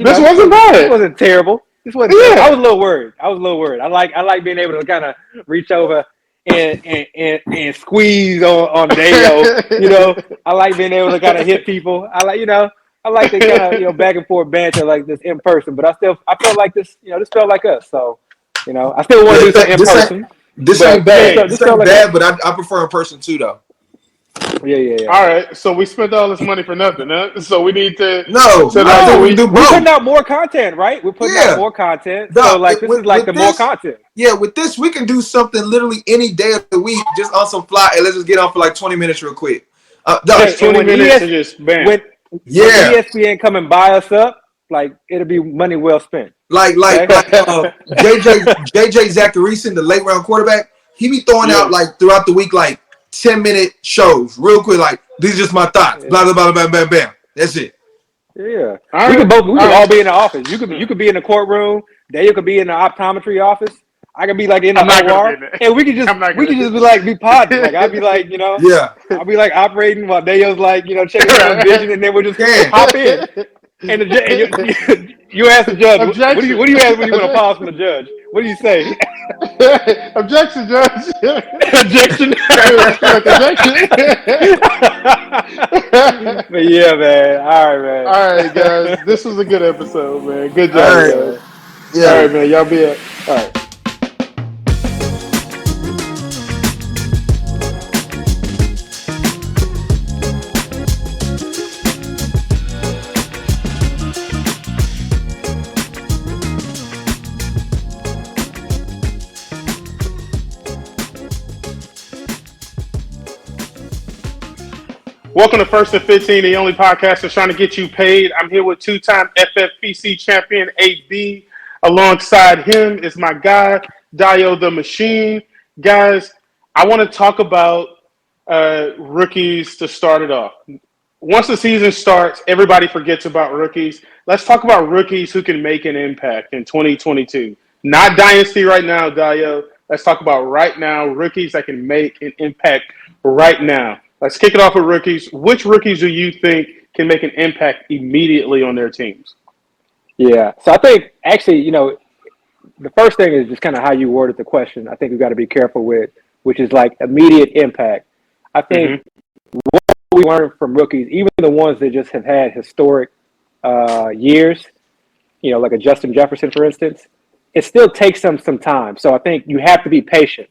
This wasn't this bad. wasn't terrible. This wasn't terrible. Yeah. I was a little worried. I like being able to kind of reach over and squeeze on Deo. I like being able to kind of hit people. I like the kind of back and forth banter like this in person. But I felt like this. This felt like us. So I still want to do something in person. This ain't bad. This ain't like bad, but I prefer in person too, though. Yeah. All right, so we spent all this money for nothing, huh? So we need to No, so I think we do we're both. putting out more content, right? We're putting out more content. So like this is like the more content. Yeah, with this we can do something literally any day of the week, just on some fly. And let's just get on for like 20 minutes real quick. Just 20 minutes and just bam. When ESPN come and buy us up, like it'll be money well spent. Like JJ Zacharyson, the late round quarterback, he be throwing out like throughout the week like 10-minute shows, real quick. Like these are just my thoughts. Blah blah blah bam bam bam. That's it. Yeah, we could all be in the office. You could be in the courtroom. Daniel could be in the optometry office. I could be like in the OR, and we could just be podding. Like I'd be like, I'll be like operating while Daniel's like, checking out vision, and then we'll just hop in. And you ask the judge, what do you ask when you want to pause from the judge? What do you say? Objection, Judge. Objection. But yeah, man. All right, man. All right, guys. This was a good episode, man. Good job, guys. Yeah. All right, man. Y'all be up. All right. Welcome to First and 15, the only podcast that's trying to get you paid. I'm here with two-time FFPC champion AB. Alongside him is my guy, Dio the Machine. Guys, I want to talk about rookies to start it off. Once the season starts, everybody forgets about rookies. Let's talk about rookies who can make an impact in 2022. Not Dynasty right now, Dio. Let's talk about right now, rookies that can make an impact right now. Let's kick it off with rookies. Which rookies do you think can make an impact immediately on their teams? Yeah. So I think actually, the first thing is just kind of how you worded the question. I think we've got to be careful with, which is like immediate impact. I think what we learned from rookies, even the ones that just have had historic years, like a Justin Jefferson, for instance, it still takes them some time. So I think you have to be patient.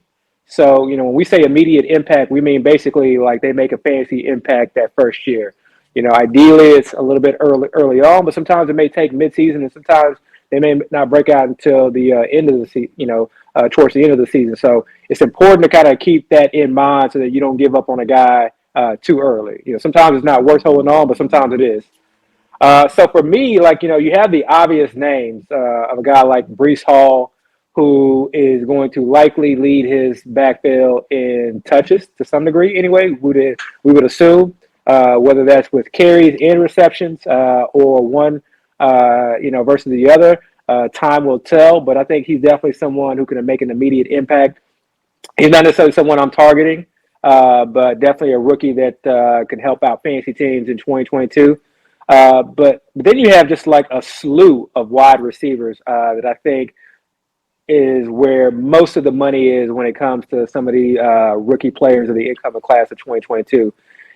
So, when we say immediate impact, we mean basically like they make a fantasy impact that first year. Ideally it's a little bit early on, but sometimes it may take mid-season, and sometimes they may not break out until the end of the season, towards the end of the season. So it's important to kind of keep that in mind so that you don't give up on a guy too early. Sometimes it's not worth holding on, but sometimes it is. So for me, you have the obvious names of a guy like Breece Hall, who is going to likely lead his backfield in touches to some degree anyway, we would assume, whether that's with carries and receptions or one, versus the other. Time will tell, but I think he's definitely someone who can make an immediate impact. He's not necessarily someone I'm targeting, but definitely a rookie that can help out fantasy teams in 2022. But then you have just like a slew of wide receivers that I think is where most of the money is when it comes to some of the rookie players of the incoming class of 2022.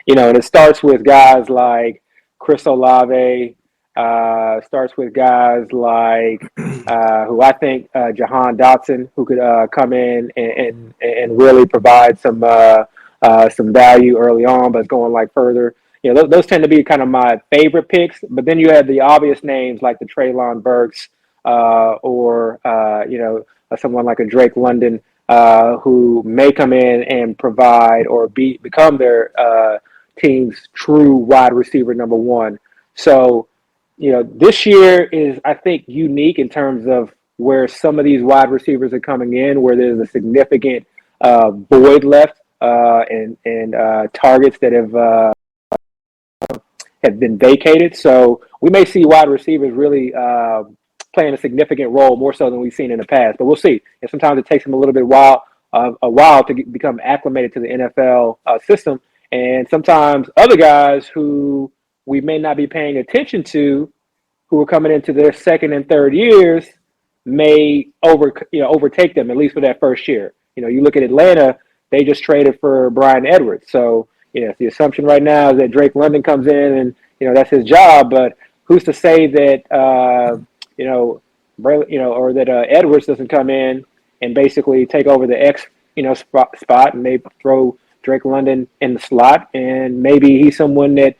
And it starts with guys like Chris Olave, starts with guys like who I think Jahan Dotson, who could come in and really provide some value early on, but it's going like further. Those tend to be kind of my favorite picks. But then you have the obvious names like the Treylon Burks, or someone like a Drake London, who may come in and provide or become their team's true wide receiver number one. So, this year is, I think, unique in terms of where some of these wide receivers are coming in, where there's a significant void left and targets that have been vacated. So we may see wide receivers really playing a significant role, more so than we've seen in the past. But we'll see. And sometimes it takes them a little bit a while to become acclimated to the NFL system. And sometimes other guys who we may not be paying attention to, who are coming into their second and third years may overtake them, at least for that first year. You look at Atlanta, they just traded for Brian Edwards. So, the assumption right now is that Drake London comes in and, that's his job. But who's to say that, or that Edwards doesn't come in and basically take over the X, spot, and they throw Drake London in the slot. And maybe he's someone that,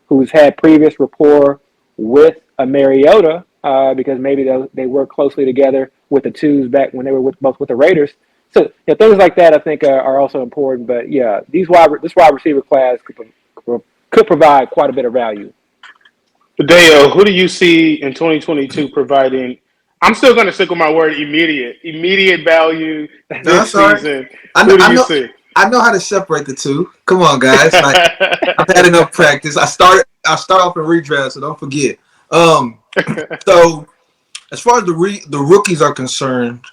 who's had previous rapport with a Mariota, because maybe they work closely together with the twos back when they were both with the Raiders. So things like that I think are also important. But yeah, this wide receiver class could provide quite a bit of value. Dale, who do you see in 2022 providing? I'm still going to stick with my word immediate value this season. Who do you see? I know how to separate the two. Come on, guys. I've had enough practice. I start off in redraft, so don't forget. So as far as the rookies are concerned,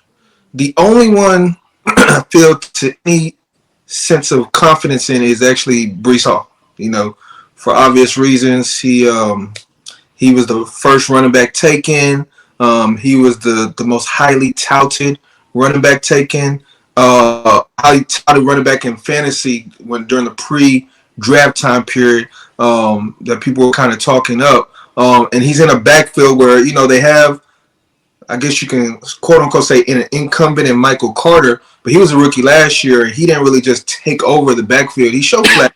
the only one I feel to any sense of confidence in is actually Breece Hall. For obvious reasons, he was the first running back taken. He was the most highly touted running back taken. Highly touted running back in fantasy during the pre-draft time period that people were kind of talking up. And he's in a backfield where, they have, I guess you can quote unquote say, an incumbent in Michael Carter, but he was a rookie last year and he didn't really just take over the backfield. He showed flat.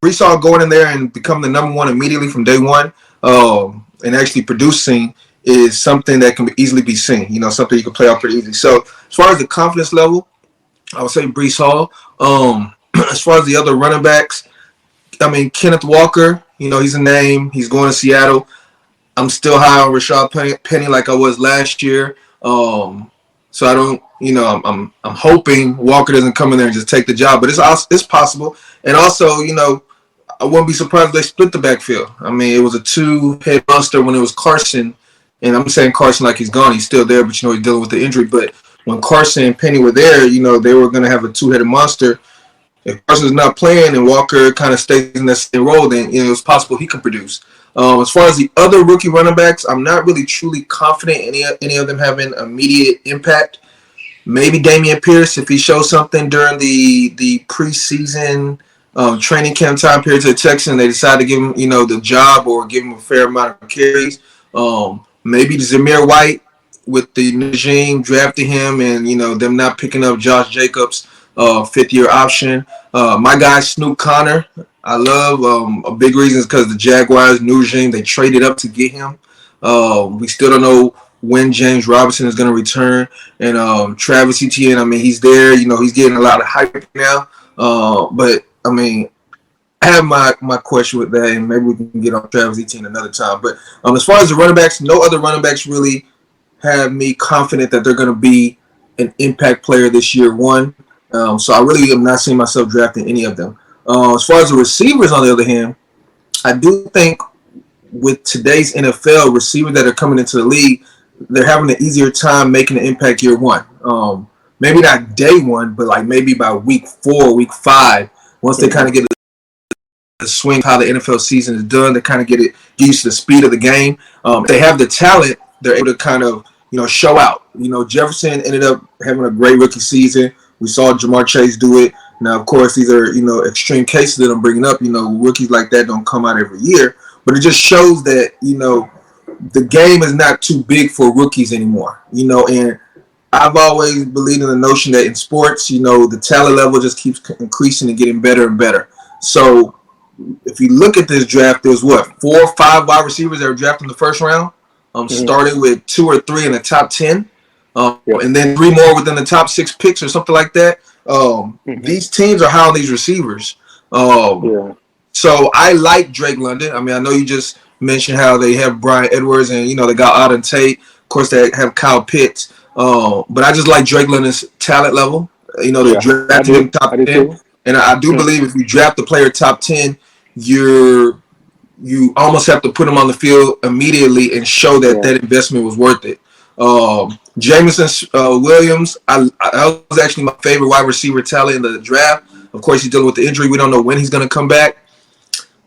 Breece Hall going in there and become the number one immediately from day one, and actually producing is something that can easily be seen. Something you can play off pretty easily. So as far as the confidence level, I would say Breece Hall. As far as the other running backs, Kenneth Walker, he's a name. He's going to Seattle. I'm still high on Rashad Penny like I was last year. So I don't, I'm hoping Walker doesn't come in there and just take the job, but it's possible. And also, I wouldn't be surprised if they split the backfield. It was a two-head monster when it was Carson, and I'm saying Carson like he's gone. He's still there, but he's dealing with the injury. But when Carson and Penny were there, they were going to have a two-headed monster. If Carson's not playing and Walker kind of stays in that same role, then it's possible he can produce. As far as the other rookie running backs, I'm not really truly confident any of them having immediate impact. Maybe Dameon Pierce, if he shows something during the preseason training camp time period to the Texans, they decide to give him, the job or give him a fair amount of carries. Maybe Zamir White with the regime drafting him and, them not picking up Josh Jacobs' fifth-year option. My guy, Snoop Connor, I love. A big reason is because the Jaguars, new regime, they traded up to get him. We still don't know when James Robinson is going to return. And Travis Etienne, he's there. He's getting a lot of hype now. But, I have my question with that, and maybe we can get on Travis Etienne another time. But as far as the running backs, no other running backs really have me confident that they're going to be an impact player this year, one. So I really am not seeing myself drafting any of them. As far as the receivers, on the other hand, I do think with today's NFL, receivers that are coming into the league, they're having an easier time making an impact year one. Maybe not day one, but maybe by week 4, week 5, once they kind of get the swing of how the NFL season is done, they kind of get used to the speed of the game. If they have the talent, they're able to kind of, show out. Jefferson ended up having a great rookie season. We saw Jamar Chase do it. Now, of course, these are, extreme cases that I'm bringing up. Rookies like that don't come out every year. But it just shows that, the game is not too big for rookies anymore. And I've always believed in the notion that in sports, the talent level just keeps increasing and getting better and better. So if you look at this draft, there's 4 or 5 wide receivers that were drafted in the first round. Starting with 2 or 3 in the top 10. And then 3 more within the top 6 picks or something like that. These teams are high on these receivers. So I like Drake London. I know you just mentioned how they have Brian Edwards and, they got Auden Tate. Of course, they have Kyle Pitts. But I just like Drake London's talent level. They drafted him top 10. And I do believe if you draft the player top 10, you almost have to put him on the field immediately and show that that investment was worth it. Jameson Williams, that was actually my favorite wide receiver talent in the draft. Of course, he's dealing with the injury. We don't know when he's going to come back.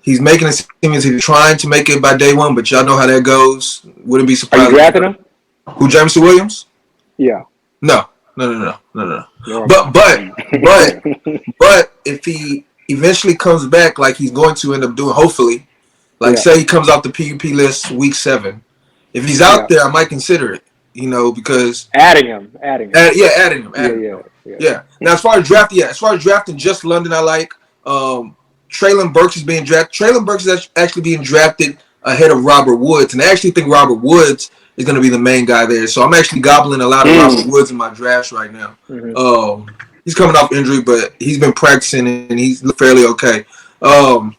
He's making it seem as if he's trying to make it by day one, but y'all know how that goes. Wouldn't be Are surprised. you drafting him? Who, Jameson Williams? Yeah. No. No. But if he eventually comes back like he's going to end up doing, hopefully, like say he comes off the PUP list week 7. If he's out there, I might consider it, because adding him. Adding him. Yeah. Now as far as drafting, just London I like. Traylon Burks is being drafted. Traylon Burks is actually being drafted ahead of Robert Woods, and I actually think Robert Woods is going to be the main guy there. So I'm actually gobbling a lot of Robert Woods in my drafts right now. He's coming off injury, but he's been practicing and he's fairly okay. Jahan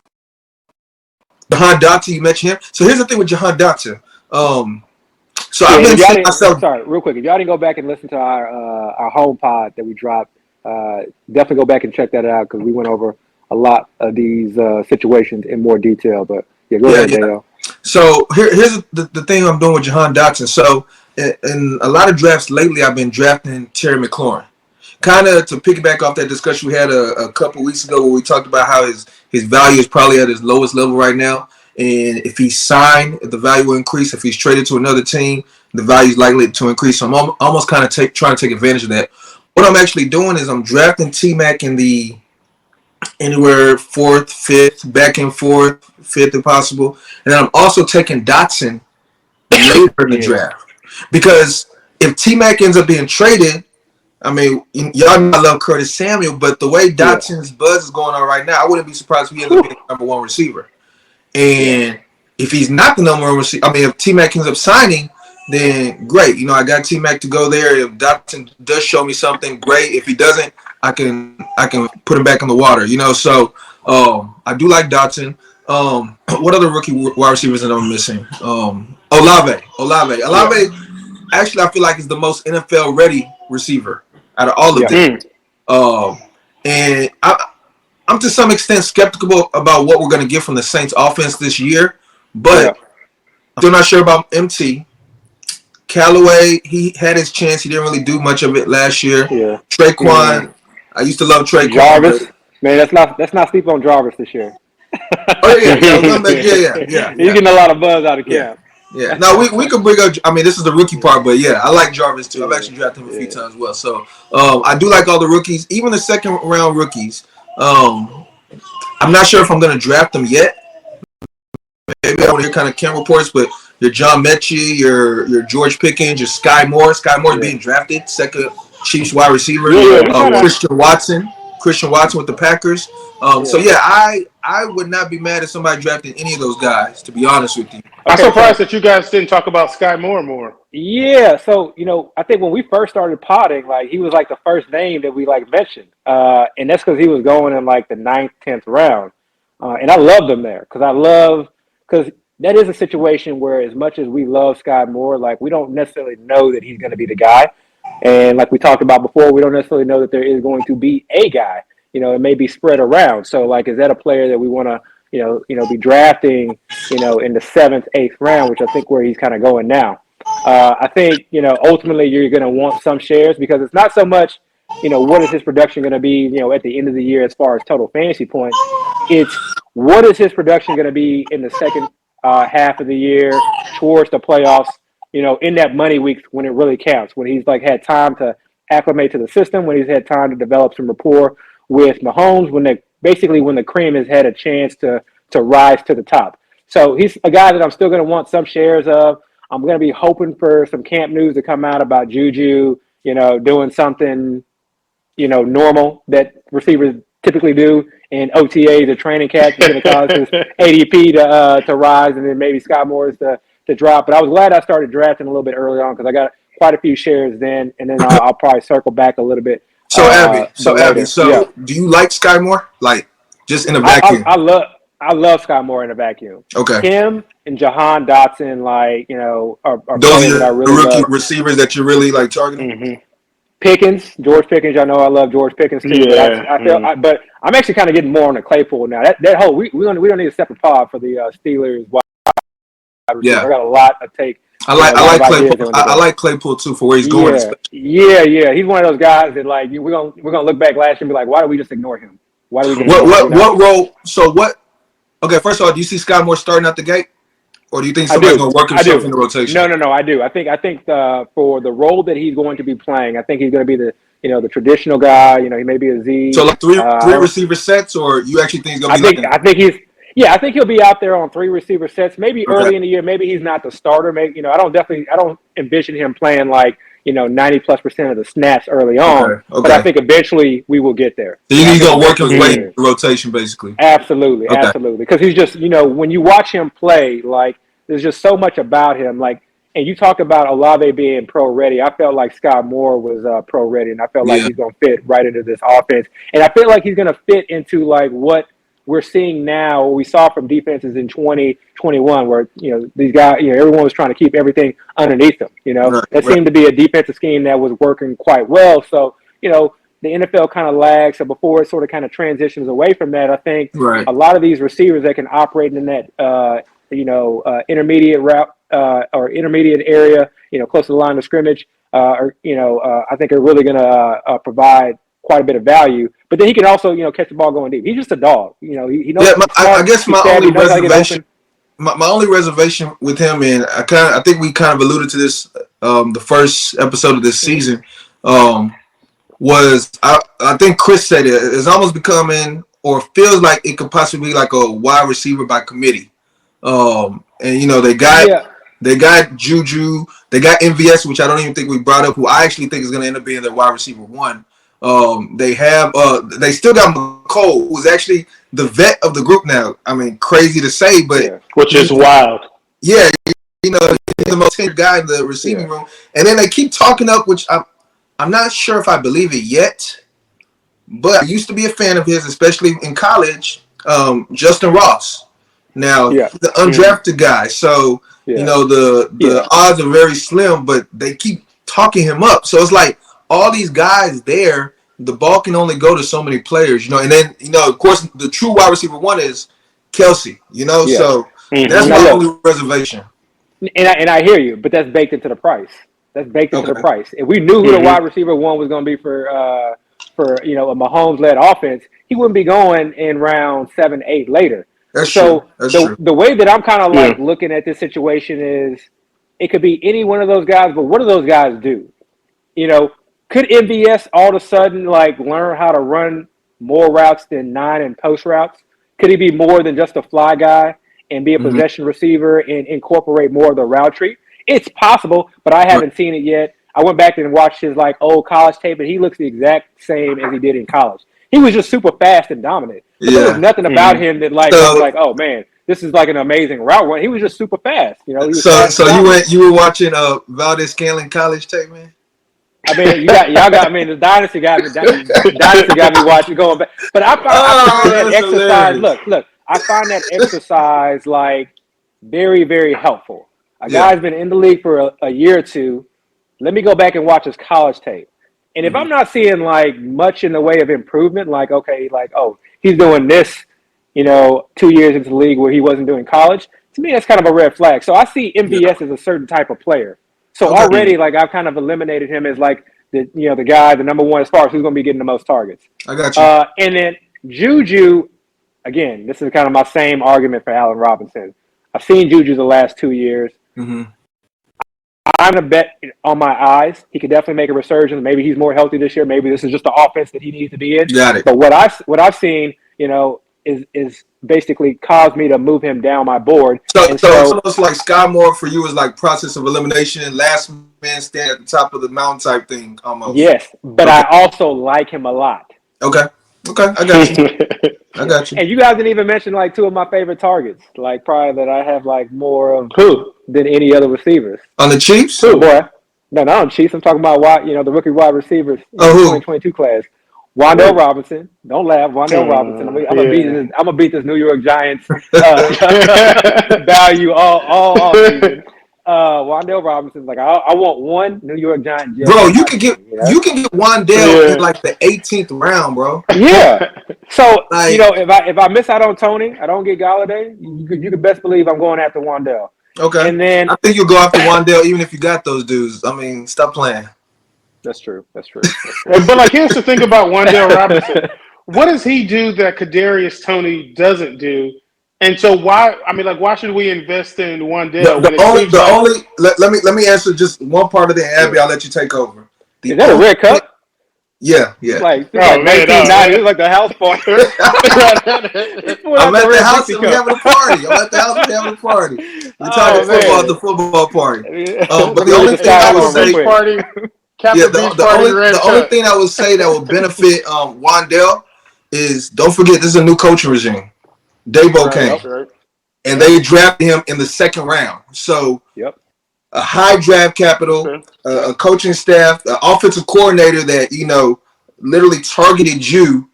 Dotson, you mentioned him. So here's the thing with Jahan Dotson. I've been saying myself. Sorry, real quick. If y'all didn't go back and listen to our home pod that we dropped, definitely go back and check that out because we went over a lot of these situations in more detail. But go ahead, Dale. So here's the thing I'm doing with Jahan Dotson. So in a lot of drafts lately, I've been drafting Terry McLaurin. Kind of to piggyback off that discussion we had a couple weeks ago where we talked about how his value is probably at his lowest level right now. And if he's signed, the value will increase. If he's traded to another team, the value is likely to increase. So I'm almost kind of trying to take advantage of that. What I'm actually doing is I'm drafting T-Mac in the anywhere 4th, 5th, back and forth, 5th if possible. And then I'm also taking Dotson later in the draft. Because if T-Mac ends up being traded, I mean, y'all know I love Curtis Samuel, but the way Dotson's buzz is going on right now, I wouldn't be surprised if he ends up being the number 1 receiver. And if he's not the number 1 receiver, if T-Mac ends up signing, then great. I got T-Mac to go there. If Dotson does show me something, great. If he doesn't, I can put him back in the water. So I do like Dotson. What other rookie wide receivers that I'm missing? Olave. Actually, I feel like is the most NFL ready receiver out of all of them. And I'm to some extent skeptical about what we're going to get from the Saints offense this year, but I'm still not sure about MT. Callaway, he had his chance. He didn't really do much of it last year. Yeah. Traquan, I used to love Traquan. Jarvis, man, let's not sleep on Jarvis this year. Yeah. He's getting a lot of buzz out of camp. Yeah. Now we could bring up. This is the rookie part, but I like Jarvis too. I've actually drafted him a few times as well. So I do like all the rookies, even the second round rookies. I'm not sure if I'm going to draft them yet. Maybe I want to hear kind of camp reports, but your John Mechie, your George Pickens, your Sky Moore. Sky Moore is being drafted, second Chiefs wide receiver. Christian Watson with the Packers. I would not be mad if somebody drafted any of those guys, to be honest with you. I'm surprised that you guys didn't talk about Sky Moore more. Yeah, so, I think when we first started potting, he was the first name that we mentioned. And that's because he was going in the 9th, 10th round. And I loved him there because that is a situation where as much as we love Sky Moore, we don't necessarily know that he's going to be the guy. And like we talked about before, we don't necessarily know that there is going to be a guy. It may be spread around. So, is that a player that we want to, be drafting, in the 7th, 8th round, which I think where he's kind of going now. I think, ultimately you're going to want some shares because it's not so much, what is his production going to be, at the end of the year as far as total fantasy points. It's what is his production going to be in the second half of the year towards the playoffs, in that money week when it really counts, when he's had time to acclimate to the system, when he's had time to develop some rapport with Mahomes, when the cream has had a chance to rise to the top. So he's a guy that I'm still going to want some shares of. I'm going to be hoping for some camp news to come out about Juju, doing something, normal that receivers typically do in OTAs or training camp. It's going to cause his ADP to rise and then maybe Scott Moore's to drop. But I was glad I started drafting a little bit early on because I got quite a few shares then, and then I'll probably circle back a little bit. So Abby, do you like Sky Moore? Just in a vacuum? I love Sky Moore in a vacuum. Okay. Him and Jahan Dotson, are those are are the really rookie love. Receivers that you're really targeting. Mm-hmm. George Pickens. I know I love George Pickens too. Yeah. But I'm actually kind of getting more on the Claypool now. That whole we don't need a separate pod for the Steelers wide receiver. I got a lot to take. I like Claypool. I like Claypool too for where he's going. Yeah. He's one of those guys that we're gonna look back last year and be like, why did we just ignore him? Why did we? What role? So what? Okay, first of all, do you see Sky Moore starting out the gate? Or do you think I somebody's do. going to work I himself do. in the rotation? No. I do. I think for the role that he's going to be playing, I think he's going to be the traditional guy. You know, he may be a Z. So like three I receiver sets, or you actually think he's going to be I think he's. Yeah, I think he'll be out there on 3 receiver sets. Maybe Okay. early in the year, maybe he's not the starter. Maybe I don't envision him playing like 90+% of the snaps early on. Okay. But I think eventually we will get there. So he's going to work his way Eventually in the rotation, basically. Absolutely, Okay. absolutely. Because he's just, when you watch him play, like there's just so much about him. Like, and you talk about Olave being pro ready. I felt like Scott Moore was pro ready, and I felt like he's going to fit right into this offense. And I feel like he's going to fit into like what we're seeing now, what we saw from defenses in 2021, where these guys, everyone was trying to keep everything underneath them. That seemed to be a defensive scheme that was working quite well. So the NFL kind of lags. So before it sort of kind of transitions away from that, I think a lot of these receivers that can operate in that intermediate route or intermediate area, close to the line of scrimmage, I think are really going to provide quite a bit of value. But then he can also, catch the ball going deep. He's just a dog. He knows. Yeah, smart, I guess my savvy, only knows how to get reservation, open. my only reservation with him, and I think we kind of alluded to this the first episode of this season, was I think Chris said it's almost becoming or feels like it could possibly be like a wide receiver by committee. And they got Juju, they got MVS, which I don't even think we brought up, who I actually think is going to end up being their wide receiver 1. They still got McCole, who's actually the vet of the group now. I mean, crazy to say, but which is wild. Yeah, he's the most tenured guy in the receiving room. And then they keep talking up, which I'm not sure if I believe it yet, but I used to be a fan of his, especially in college. Justin Ross. Now the undrafted guy, so the odds are very slim, but they keep talking him up. So it's like all these guys there, the ball can only go to so many players, and then of course the true wide receiver 1 is Kelsey, so that's my only reservation. And I hear you, but that's baked into the price. That's baked into the price. If we knew who the wide receiver 1 was going to be for a Mahomes-led offense, he wouldn't be going in round 7, 8 later. That's true. The way that I'm kind of like looking at this situation is it could be any one of those guys, but what do those guys do? Could MVS all of a sudden like learn how to run more routes than 9 and post routes? Could he be more than just a fly guy and be a possession receiver and incorporate more of the route tree? It's possible, but I haven't seen it yet. I went back and watched his like old college tape, and he looks the exact same as he did in college. He was just super fast and dominant. But there was nothing about him that I was like, oh man, this is like an amazing route run. He was just super fast. He was you were watching Valdez-Scantling college tape, man? I mean, y'all got me. The dynasty got me watching going back. But I find that exercise. Hilarious. Look. I find that exercise like very, very helpful. A guy's been in the league for a year or two. Let me go back and watch his college tape. And if I'm not seeing like much in the way of improvement, like he's doing this, 2 years into the league where he wasn't doing college. To me, that's kind of a red flag. So I see MVS as a certain type of player. So already, like I've kind of eliminated him as like the guy, the number 1 as far as who's going to be getting the most targets. I got you. And then Juju, again, this is kind of my same argument for Allen Robinson. I've seen Juju the last 2 years. I'm going to bet on my eyes. He could definitely make a resurgence. Maybe he's more healthy this year. Maybe this is just the offense that he needs to be in. Got it. But what I've seen, is basically caused me to move him down my board. So it's almost like Sky Moore for you is like process of elimination, last man stand at the top of the mountain type thing almost. Yes, but I also like him a lot. Okay, I got you. And you guys didn't even mention like 2 of my favorite targets, like probably that I have like more of than any other receivers. On the Chiefs? Boy. No, not on Chiefs. I'm talking about the rookie wide receivers in the 2022 class. Wan'Dale Robinson. Don't laugh. Wan'Dale Robinson. I'm gonna beat this New York Giants value all season. Wan'Dale Robinson's like I want one New York Giant. Bro, you can get Wan'Dale in like the 18th round, bro. Yeah. So if I miss out on Tony, I don't get Galladay. You can best believe I'm going after Wan'Dale. Okay. And then I think you'll go after Wan'Dale even if you got those dudes. I mean, stop playing. That's true. But like, here's the thing about Wan'Dale Robinson. What does he do that Kadarius Toney doesn't do? And so why? I mean, like, why should we invest in Wandale when The it only, seems the like only. Let me answer just one part of the Abby. I'll let you take over. Is that a red cup? Yeah. It's like man, 1990. It's like the house party. I'm at the house and we're having a party. I'm at the house and we're having a party. We're talking football at the football party. But the only thing I would say, the only thing I would say that would benefit Wandale is, don't forget, this is a new coaching regime. Dabo came, and they drafted him in the second round. So, a high draft capital, a coaching staff, an offensive coordinator that literally targeted you.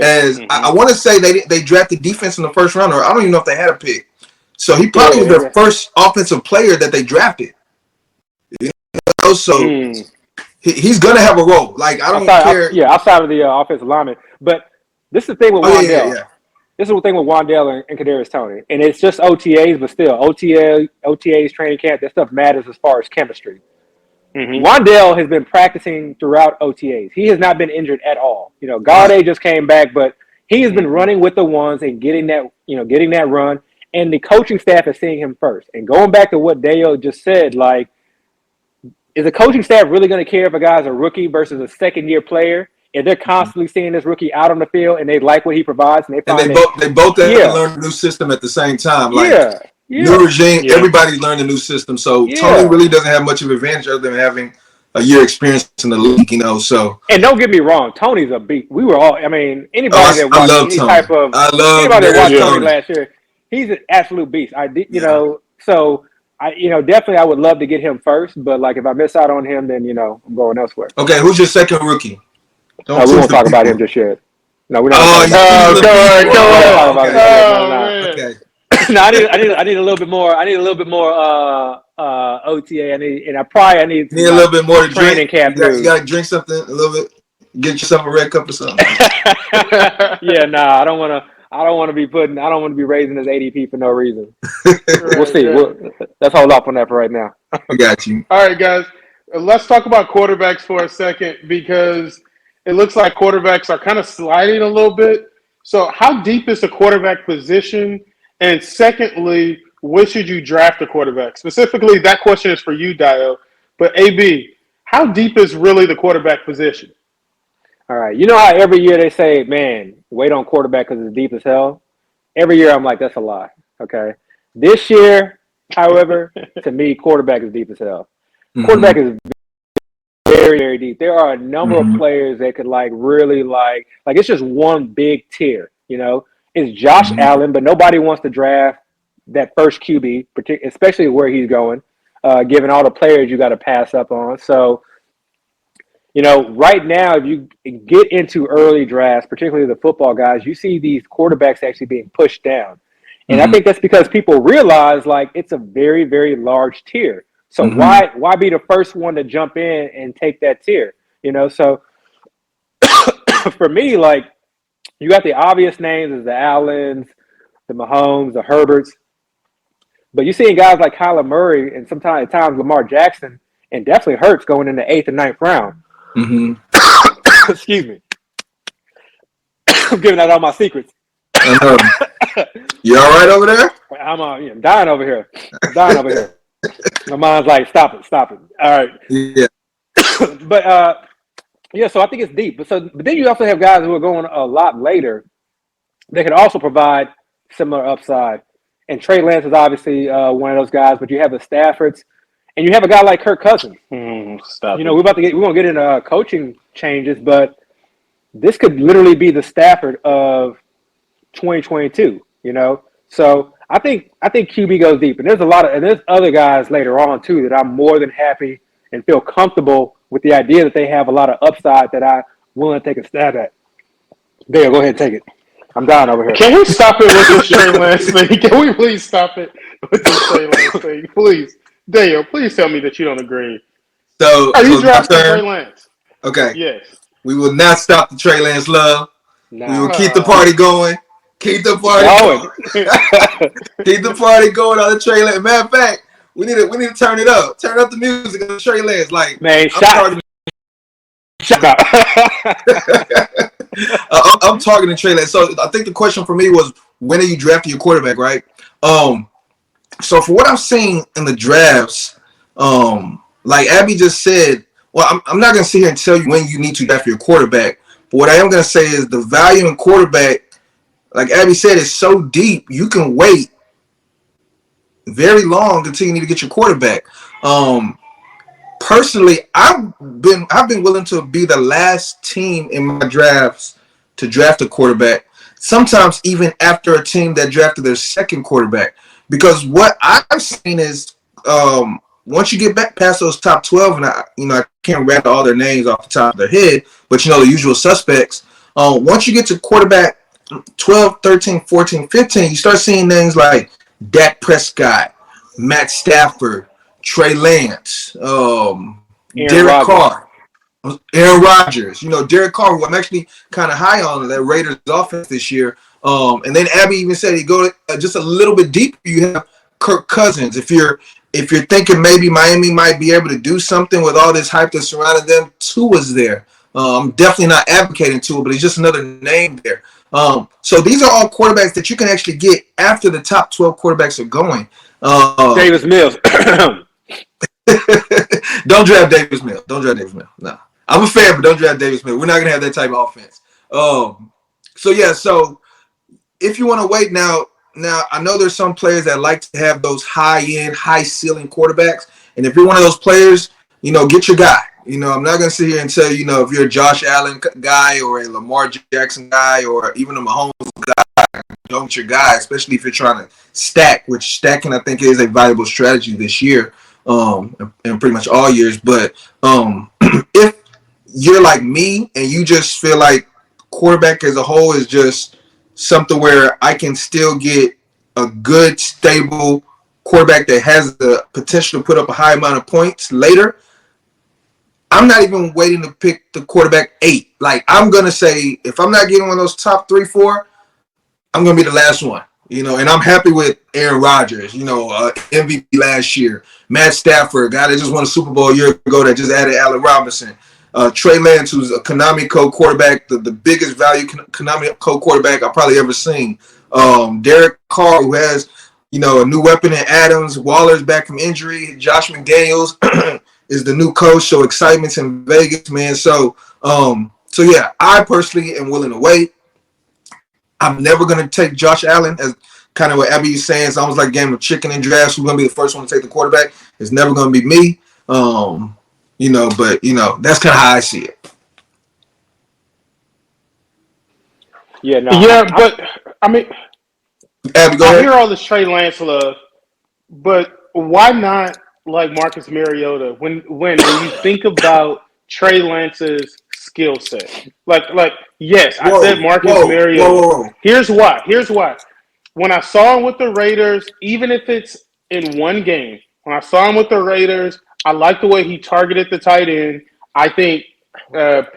As I want to say, they drafted defense in the first round, or I don't even know if they had a pick. So he probably was their first offensive player that they drafted. So he's gonna have a role. Like, I don't care. Outside of the offensive lineman. But this is the thing with Wandale. This is the thing with Wandale and Kadarius Toney, and it's just OTAs, but still OTAs, training camp. That stuff matters as far as chemistry. Wandale has been practicing throughout OTAs. He has not been injured at all. Galladay just came back, but he has been running with the ones and getting that run. And the coaching staff is seeing him first. And going back to what Dale just said, like, is the coaching staff really going to care if a guy's a rookie versus a second-year player? If they're constantly seeing this rookie out on the field and they like what he provides, and they both have to learn a new system at the same time. Like, new regime, everybody learned a new system. So Tony really doesn't have much of an advantage other than having a year experience in the league, So, and don't get me wrong, Tony's a beat. We were all. I mean, anybody that watched any type of anybody that watched Tony last year, he's an absolute beast. So definitely I would love to get him first, but like if I miss out on him, then I'm going elsewhere. Okay, who's your second rookie? We won't talk about him just yet. No, we're not. Okay. No, I need a little bit more. I need a little bit more OTA. I need a little bit more training camp. You got to drink something a little bit. Get yourself a red cup or something. I don't want to be raising this ADP for no reason. We'll see. Let's hold off on that for right now. I got you. All right, guys. Let's talk about quarterbacks for a second, because it looks like quarterbacks are kind of sliding a little bit. So how deep is the quarterback position? And secondly, when should you draft a quarterback? Specifically, that question is for you, Dio. But AB, how deep is really the quarterback position? All right. You know how every year they say, man, wait on quarterback because it's deep as hell? Every year I'm like, that's a lie. Okay. This year, however, to me, quarterback is deep as hell. Quarterback is very, very deep. There are a number of players that could really it's just one big tier, It's Josh Allen, but nobody wants to draft that first QB, especially where he's going, given all the players you got to pass up on. So, right now, if you get into early drafts, particularly the football guys, you see these quarterbacks actually being pushed down. And I think that's because people realize, it's a very, very large tier. So why be the first one to jump in and take that tier? So for me, you got the obvious names as the Allens, the Mahomes, the Herberts. But you're seeing guys like Kyler Murray and sometimes at times Lamar Jackson, and definitely Hurts going in the 8th and 9th round. Excuse me. I'm giving out all my secrets. You all right over there? I'm dying over here. My mind's like, stop it. All right. Yeah. But so I think it's deep. But then you also have guys who are going a lot later. They can also provide similar upside. And Trey Lance is obviously one of those guys. But you have the Staffords, and you have a guy like Kirk Cousins. We're going to get into coaching changes, but this could literally be the Stafford of 2022. So I think QB goes deep, and there's other guys later on too that I'm more than happy and feel comfortable with the idea that they have a lot of upside that I'm willing to take a stab at. Dale, go ahead and take it. I'm dying over here. Can we stop it with this Trey Lance thing? Can we please stop it with this Trey Lance thing? Please. Dale, please tell me that you don't agree. So are you drafting Trey Lance? Okay. Yes. We will not stop the Trey Lance love. We will keep the party going. Keep the party going. Keep the party going on the Trey Lance. Matter of fact, we need to turn it up. Turn up the music on the Trey Lance. I'm targeting Trey Lance. So I think the question for me was, when are you drafting your quarterback, right? So for what I'm seeing in the drafts, like Abby just said, well, I'm not going to sit here and tell you when you need to draft your quarterback. But what I am going to say is the value in quarterback, like Abby said, is so deep. You can wait very long until you need to get your quarterback. Personally, I've been willing to be the last team in my drafts to draft a quarterback. Sometimes even after a team that drafted their second quarterback, because what I've seen is once you get back past those top 12, and I can't rattle all their names off the top of their head, but the usual suspects. Once you get to quarterback 12, 13, 14, 15, you start seeing names like Dak Prescott, Matt Stafford, Trey Lance, Derek Carr, Aaron Rodgers. Derek Carr, who I'm actually kind of high on that Raiders offense this year. And then Abby even said he go just a little bit deeper. You have Kirk Cousins. If you're thinking maybe Miami might be able to do something with all this hype that's surrounding them, Tua's there. I'm definitely not advocating Tua, but he's just another name there. So these are all quarterbacks that you can actually get after the top 12 quarterbacks are going. Davis Mills. Don't draft Davis Mills. No. I'm a fan, but don't draft Davis Mills. We're not going to have that type of offense. So if you want to wait now I know there's some players that like to have those high-end, high-ceiling quarterbacks. And if you're one of those players, get your guy. I'm not going to sit here and tell you, if you're a Josh Allen guy or a Lamar Jackson guy or even a Mahomes guy, don't get your guy, especially if you're trying to stack, which stacking I think is a valuable strategy this year and pretty much all years. But if you're like me and you just feel like quarterback as a whole is just something where I can still get a good, stable quarterback that has the potential to put up a high amount of points later, I'm not even waiting to pick the quarterback 8. Like, I'm going to say, if I'm not getting one of those top 3, 4, I'm going to be the last one. And I'm happy with Aaron Rodgers, MVP last year. Matt Stafford, guy that just won a Super Bowl a year ago that just added Allen Robinson. Trey Lance, who's a Konami Code quarterback, the biggest value Konami Code quarterback I've probably ever seen. Derek Carr, who has, a new weapon in Adams. Waller's back from injury. Josh McDaniels is the new coach, so excitement's in Vegas, man. So yeah, I personally am willing to wait. I'm never going to take Josh Allen, as kind of what Abby is saying. It's almost like a game of chicken and drafts. Who's going to be the first one to take the quarterback? It's never going to be me. But that's kind of how I see it. Yeah, no. Yeah, but I mean, Abby, go I ahead. hear all this Trey Lance love, but why not like Marcus Mariota when you think about Trey Lance's skill set? Like yes, I said Marcus Mariota. Whoa. Here's why. When I saw him with the Raiders, even if it's in one game, when I saw him with the Raiders, I like the way he targeted the tight end. I think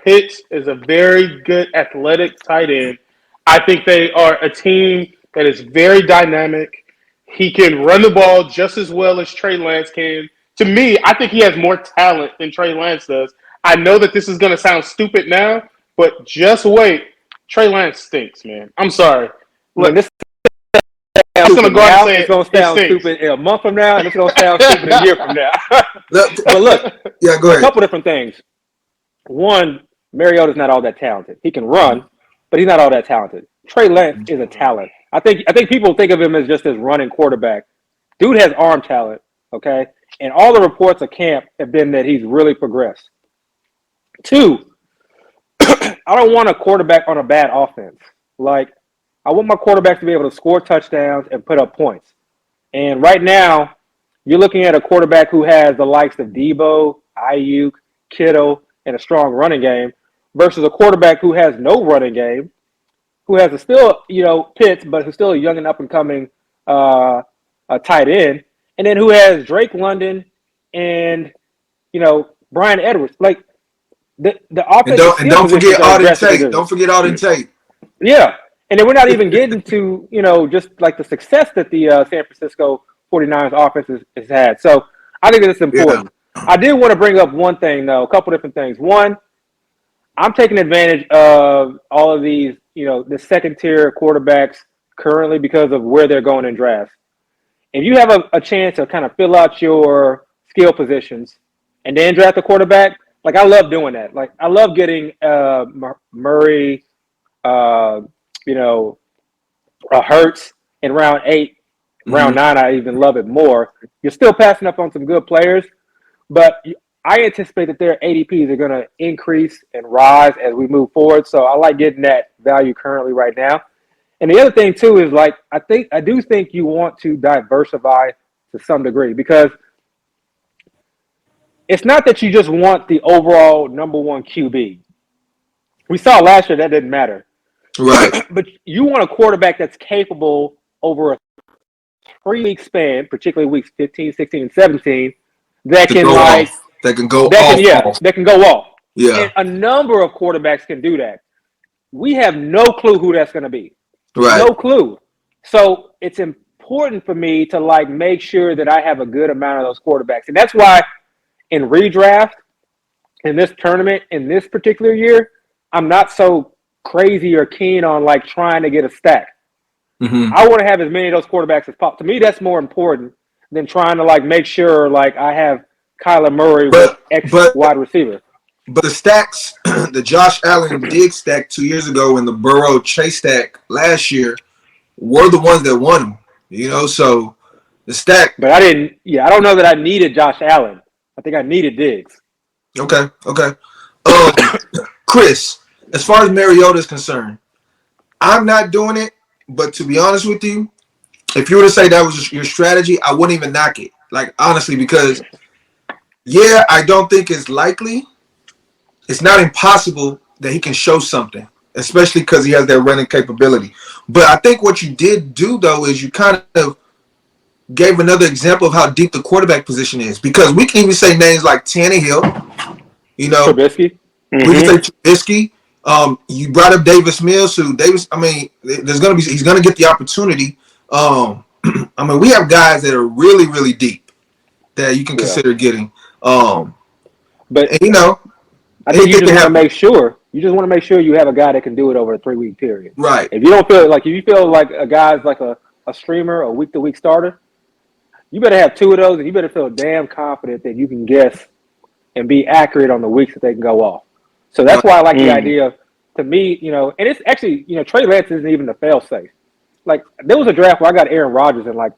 Pitts is a very good athletic tight end. I think they are a team that is very dynamic. He can run the ball just as well as Trey Lance can. To me, I think he has more talent than Trey Lance does. I know that this is going to sound stupid now, but just wait. Trey Lance stinks, man. I'm sorry. Look, I'm going to go out and say it's going to sound stupid a month from now, and it's going to sound stupid a year from now. But look, yeah, go ahead. A couple different things. One, Mariota's not all that talented. He can run, but he's not all that talented. Trey Lance is a talent. I think people think of him as just as running quarterback. Dude has arm talent, okay? And all the reports of camp have been that he's really progressed. 2, I don't want a quarterback on a bad offense. Like, I want my quarterback to be able to score touchdowns and put up points. And right now, you're looking at a quarterback who has the likes of Debo, Ayuk, Kittle, and a strong running game versus a quarterback who has no running game, who has Pitts, but who's still a young and up-and-coming tight end, and then who has Drake London and, Brian Edwards. Like, the offense. And don't forget Auden Tate. Don't forget Auden Tate. Yeah. And then we're not even getting to, just like the success that the San Francisco 49ers offense has had. So I think it's important. Yeah. I did want to bring up one thing, though, a couple different things. One, I'm taking advantage of all of these, the second-tier quarterbacks currently because of where they're going in drafts. If you have a chance to kind of fill out your skill positions and then draft a quarterback, like I love doing that. Like I love getting Murray, Hurts in round 8, round 9. I even love it more. You're still passing up on some good players, but I anticipate that their ADPs are going to increase and rise as we move forward. So I like getting that value currently right now. And the other thing too is like I do think you want to diversify to some degree because it's not that you just want the overall number one QB. We saw last year that didn't matter. Right. But you want a quarterback that's capable over a 3-week span, particularly weeks 15, 16, and 17, that can go off. That can go off. That can go off. Yeah. And a number of quarterbacks can do that. We have no clue who that's going to be. Right. No clue. So it's important for me to like make sure that I have a good amount of those quarterbacks. And that's why in redraft, in this tournament, in this particular year, I'm not so crazy or keen on like trying to get a stack. Mm-hmm. I want to have as many of those quarterbacks as possible. To me, that's more important than trying to like make sure like I have Kyler Murray with X wide receiver. But the stacks, the Josh Allen dig stack 2 years ago and the Burrow Chase stack last year were the ones that won them. You know, so the stack. But I don't know that I needed Josh Allen. I think I needed Diggs. Okay. Chris, as far as Mariota is concerned, I'm not doing it. But to be honest with you, if you were to say that was your strategy, I wouldn't even knock it. Like, honestly, because, yeah, I don't think it's likely. It's not impossible that he can show something, especially because he has that running capability. But I think what you did do, though, is you kind of gave another example of how deep the quarterback position is. Because we can even say names like Tannehill, you know. Trubisky. We can say Trubisky. You brought up Davis Mills, he's going to get the opportunity. I mean, we have guys that are really, really deep that you can consider getting. But you know, I think you just want to make sure. You just want to make sure you have a guy that can do it over a 3-week period. Right. If you don't feel like a guy's like a streamer, a week-to-week starter, you better have 2 of those, and you better feel damn confident that you can guess and be accurate on the weeks that they can go off. So that's why I like the idea. To me, you know, and it's actually, you know, Trey Lance isn't even a fail-safe. Like, there was a draft where I got Aaron Rodgers in like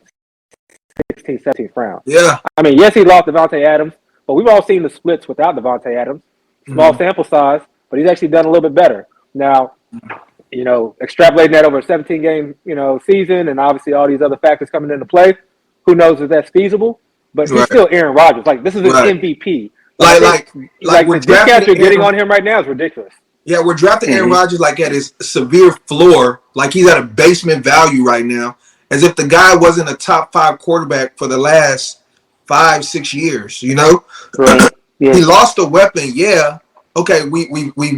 16th, 17th round. Yeah. I mean, yes, he lost Devontae Adams, but we've all seen the splits without Devontae Adams. Small sample size, but he's actually done a little bit better. Now, you know, extrapolating that over a 17-game, you know, season, and obviously all these other factors coming into play, who knows if that's feasible? But he's still Aaron Rodgers. Like, this is an MVP. Like the discount you're getting on him right now is ridiculous. Yeah, we're drafting Aaron Rodgers like at his severe floor, like he's at a basement value right now, as if the guy wasn't a top 5 quarterback for the last 5-6 years, you know? Right. Yeah. He lost a weapon, yeah. Okay, we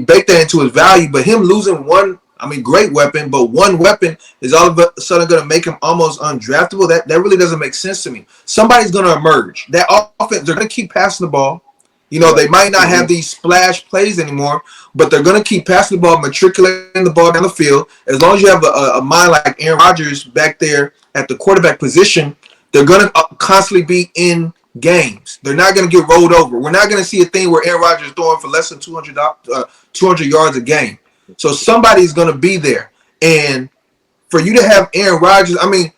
baked that into his value, but him losing one, I mean, great weapon, but one weapon is all of a sudden going to make him almost undraftable. That really doesn't make sense to me. Somebody's going to emerge. That offense, they're going to keep passing the ball. You know, they might not have these splash plays anymore, but they're going to keep passing the ball, matriculating the ball down the field. As long as you have a mind like Aaron Rodgers back there at the quarterback position, they're going to constantly be in games. They're not going to get rolled over. We're not going to see a thing where Aaron Rodgers is throwing for less than 200 yards a game. So somebody's going to be there. And for you to have Aaron Rodgers, I mean,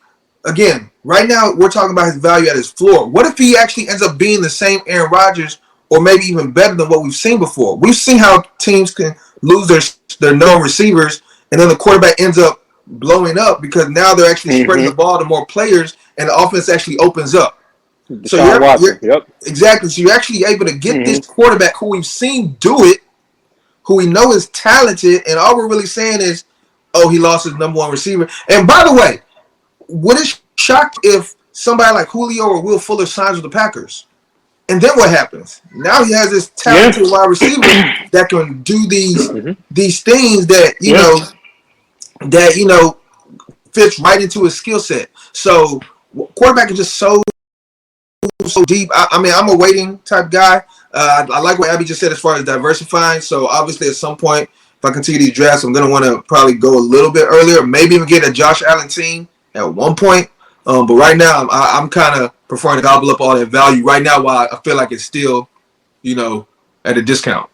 again, right now we're talking about his value at his floor. What if he actually ends up being the same Aaron Rodgers or maybe even better than what we've seen before? We've seen how teams can lose their known receivers and then the quarterback ends up blowing up because now they're actually spreading the ball to more players and the offense actually opens up. So exactly. So you're actually able to get this quarterback who we've seen do it, who we know is talented, and all we're really saying is, oh, he lost his number 1 receiver. And by the way, would it shock if somebody like Julio or Will Fuller signs with the Packers? And then what happens? Now he has this talented wide receiver that can do these things that you know fits right into his skill set. So quarterback is just so deep. I mean, I'm a waiting type guy. I like what Abby just said as far as diversifying. So obviously, at some point, if I continue these drafts, I'm gonna want to probably go a little bit earlier, maybe even get a Josh Allen team at one point. But right now, I'm kind of preferring to gobble up all that value right now, while I feel like it's still, at a discount.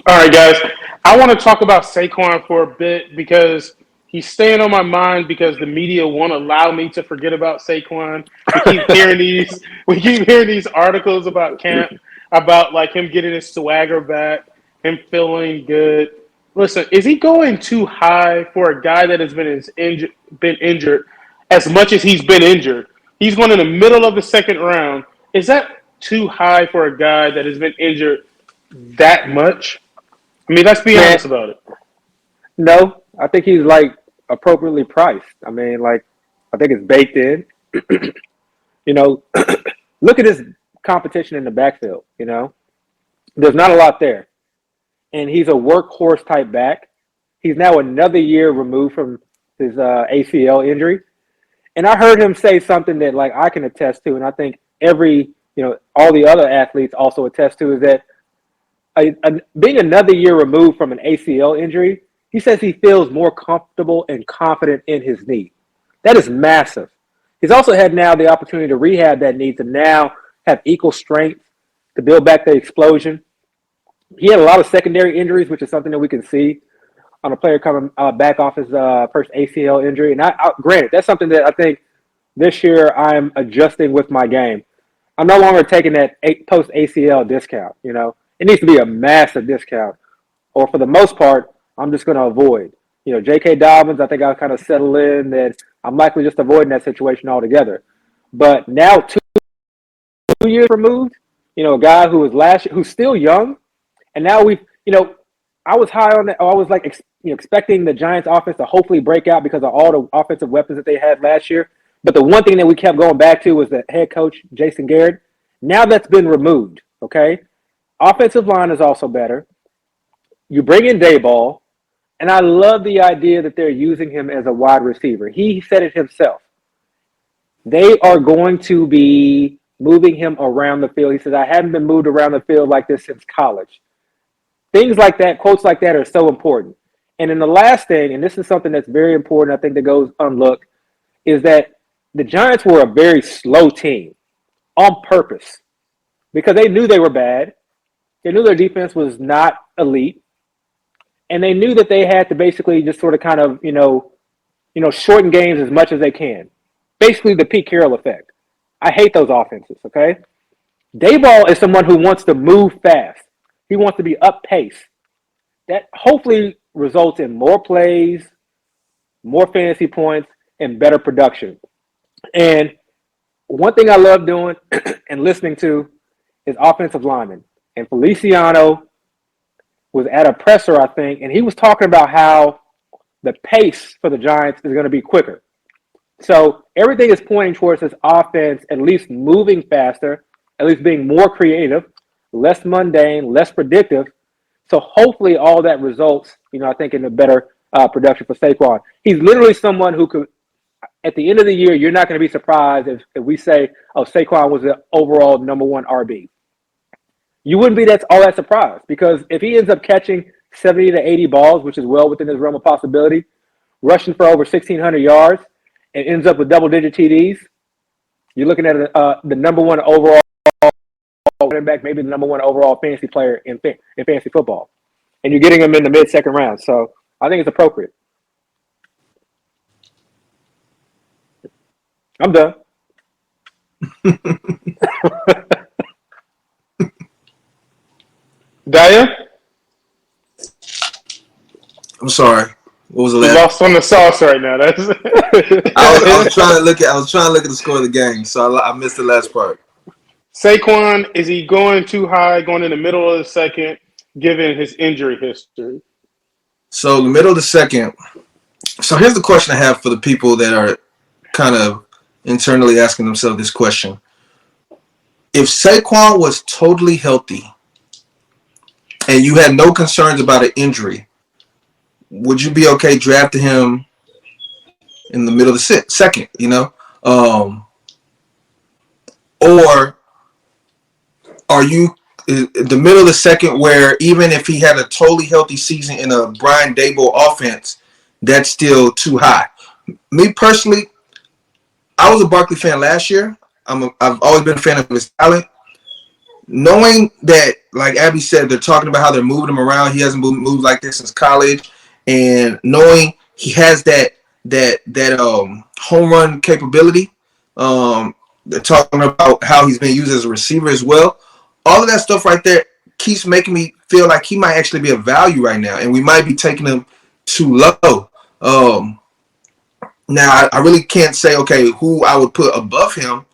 All right, guys. I want to talk about Saquon for a bit because he's staying on my mind because the media won't allow me to forget about Saquon. We keep hearing these articles about camp, about like him getting his swagger back, him feeling good. Listen, is he going too high for a guy that has been injured as much as he's been injured? He's going in the middle of the second round. Is that too high for a guy that has been injured that much? I mean, let's be honest about it. No, I think he's like appropriately priced. I mean, like, I think it's baked in. You know, look at his competition in the backfield. You know, there's not a lot there, and he's a workhorse type back. He's now another year removed from his ACL injury, and I heard him say something that like I can attest to, and I think all the other athletes also attest to, is that being another year removed from an ACL injury, he says he feels more comfortable and confident in his knee. That is massive. He's also had now the opportunity to rehab that knee to now have equal strength to build back the explosion. He had a lot of secondary injuries, which is something that we can see on a player coming back off his first ACL injury. And granted, that's something that I think this year I'm adjusting with my game. I'm no longer taking that post ACL discount. You know, it needs to be a massive discount, or for the most part, I'm just going to avoid. You know, J.K. Dobbins, I think I'll kind of settle in that I'm likely just avoiding that situation altogether. But now, 2 years removed, a guy who was who's still young, and now I was high on that. I was like, expecting the Giants offense to hopefully break out because of all the offensive weapons that they had last year. But the one thing that we kept going back to was the head coach, Jason Garrett. Now that's been removed, okay? Offensive line is also better. You bring in Dayball, and I love the idea that they're using him as a wide receiver. He said it himself. They are going to be moving him around the field. He says, I haven't been moved around the field like this since college. Things like that, quotes like that, are so important. And then the last thing, and this is something that's very important, I think, that goes unlooked, is that the Giants were a very slow team on purpose because they knew they were bad. They knew their defense was not elite. And they knew that they had to basically just sort of kind of, shorten games as much as they can. Basically the Pete Carroll effect. I hate those offenses, okay? Dayball is someone who wants to move fast. He wants to be up pace. That hopefully results in more plays, more fantasy points, and better production. And one thing I love doing and listening to is offensive linemen. And Feliciano was at a presser, I think, and he was talking about how the pace for the Giants is going to be quicker. So everything is pointing towards this offense at least moving faster, at least being more creative, less mundane, less predictive. So hopefully all that results, I think, in a better production for Saquon. He's literally someone who could, at the end of the year, you're not going to be surprised if we say, oh, Saquon was the overall number one RB. You wouldn't be all that surprised because if he ends up catching 70 to 80 balls, which is well within his realm of possibility, rushing for over 1,600 yards, and ends up with double-digit TDs, you're looking at the number one overall running back, maybe the number one overall fantasy player in fantasy football. And you're getting him in the mid-second round. So I think it's appropriate. I'm done. Daya? I'm sorry. What was the You last? lost on the sauce right now. That's I was trying to look at the score of the game, so I missed the last part. Saquon, is he going too high, going in the middle of the second, given his injury history? So the middle of the second. So here's the question I have for the people that are kind of internally asking themselves this question. If Saquon was totally healthy and you had no concerns about an injury, would you be okay drafting him in the middle of the second, or are you the middle of the second, where even if he had a totally healthy season in a Brian Daboll offense, that's still too high. Me personally, I was a Barkley fan last year. I've always been a fan of his talent. Knowing that, like Abby said, they're talking about how they're moving him around. He hasn't moved like this since college, and knowing he has that home run capability. They're talking about how he's been used as a receiver as well. All of that stuff right there keeps making me feel like he might actually be a value right now, and we might be taking him too low. Now, I really can't say, okay, who I would put above him,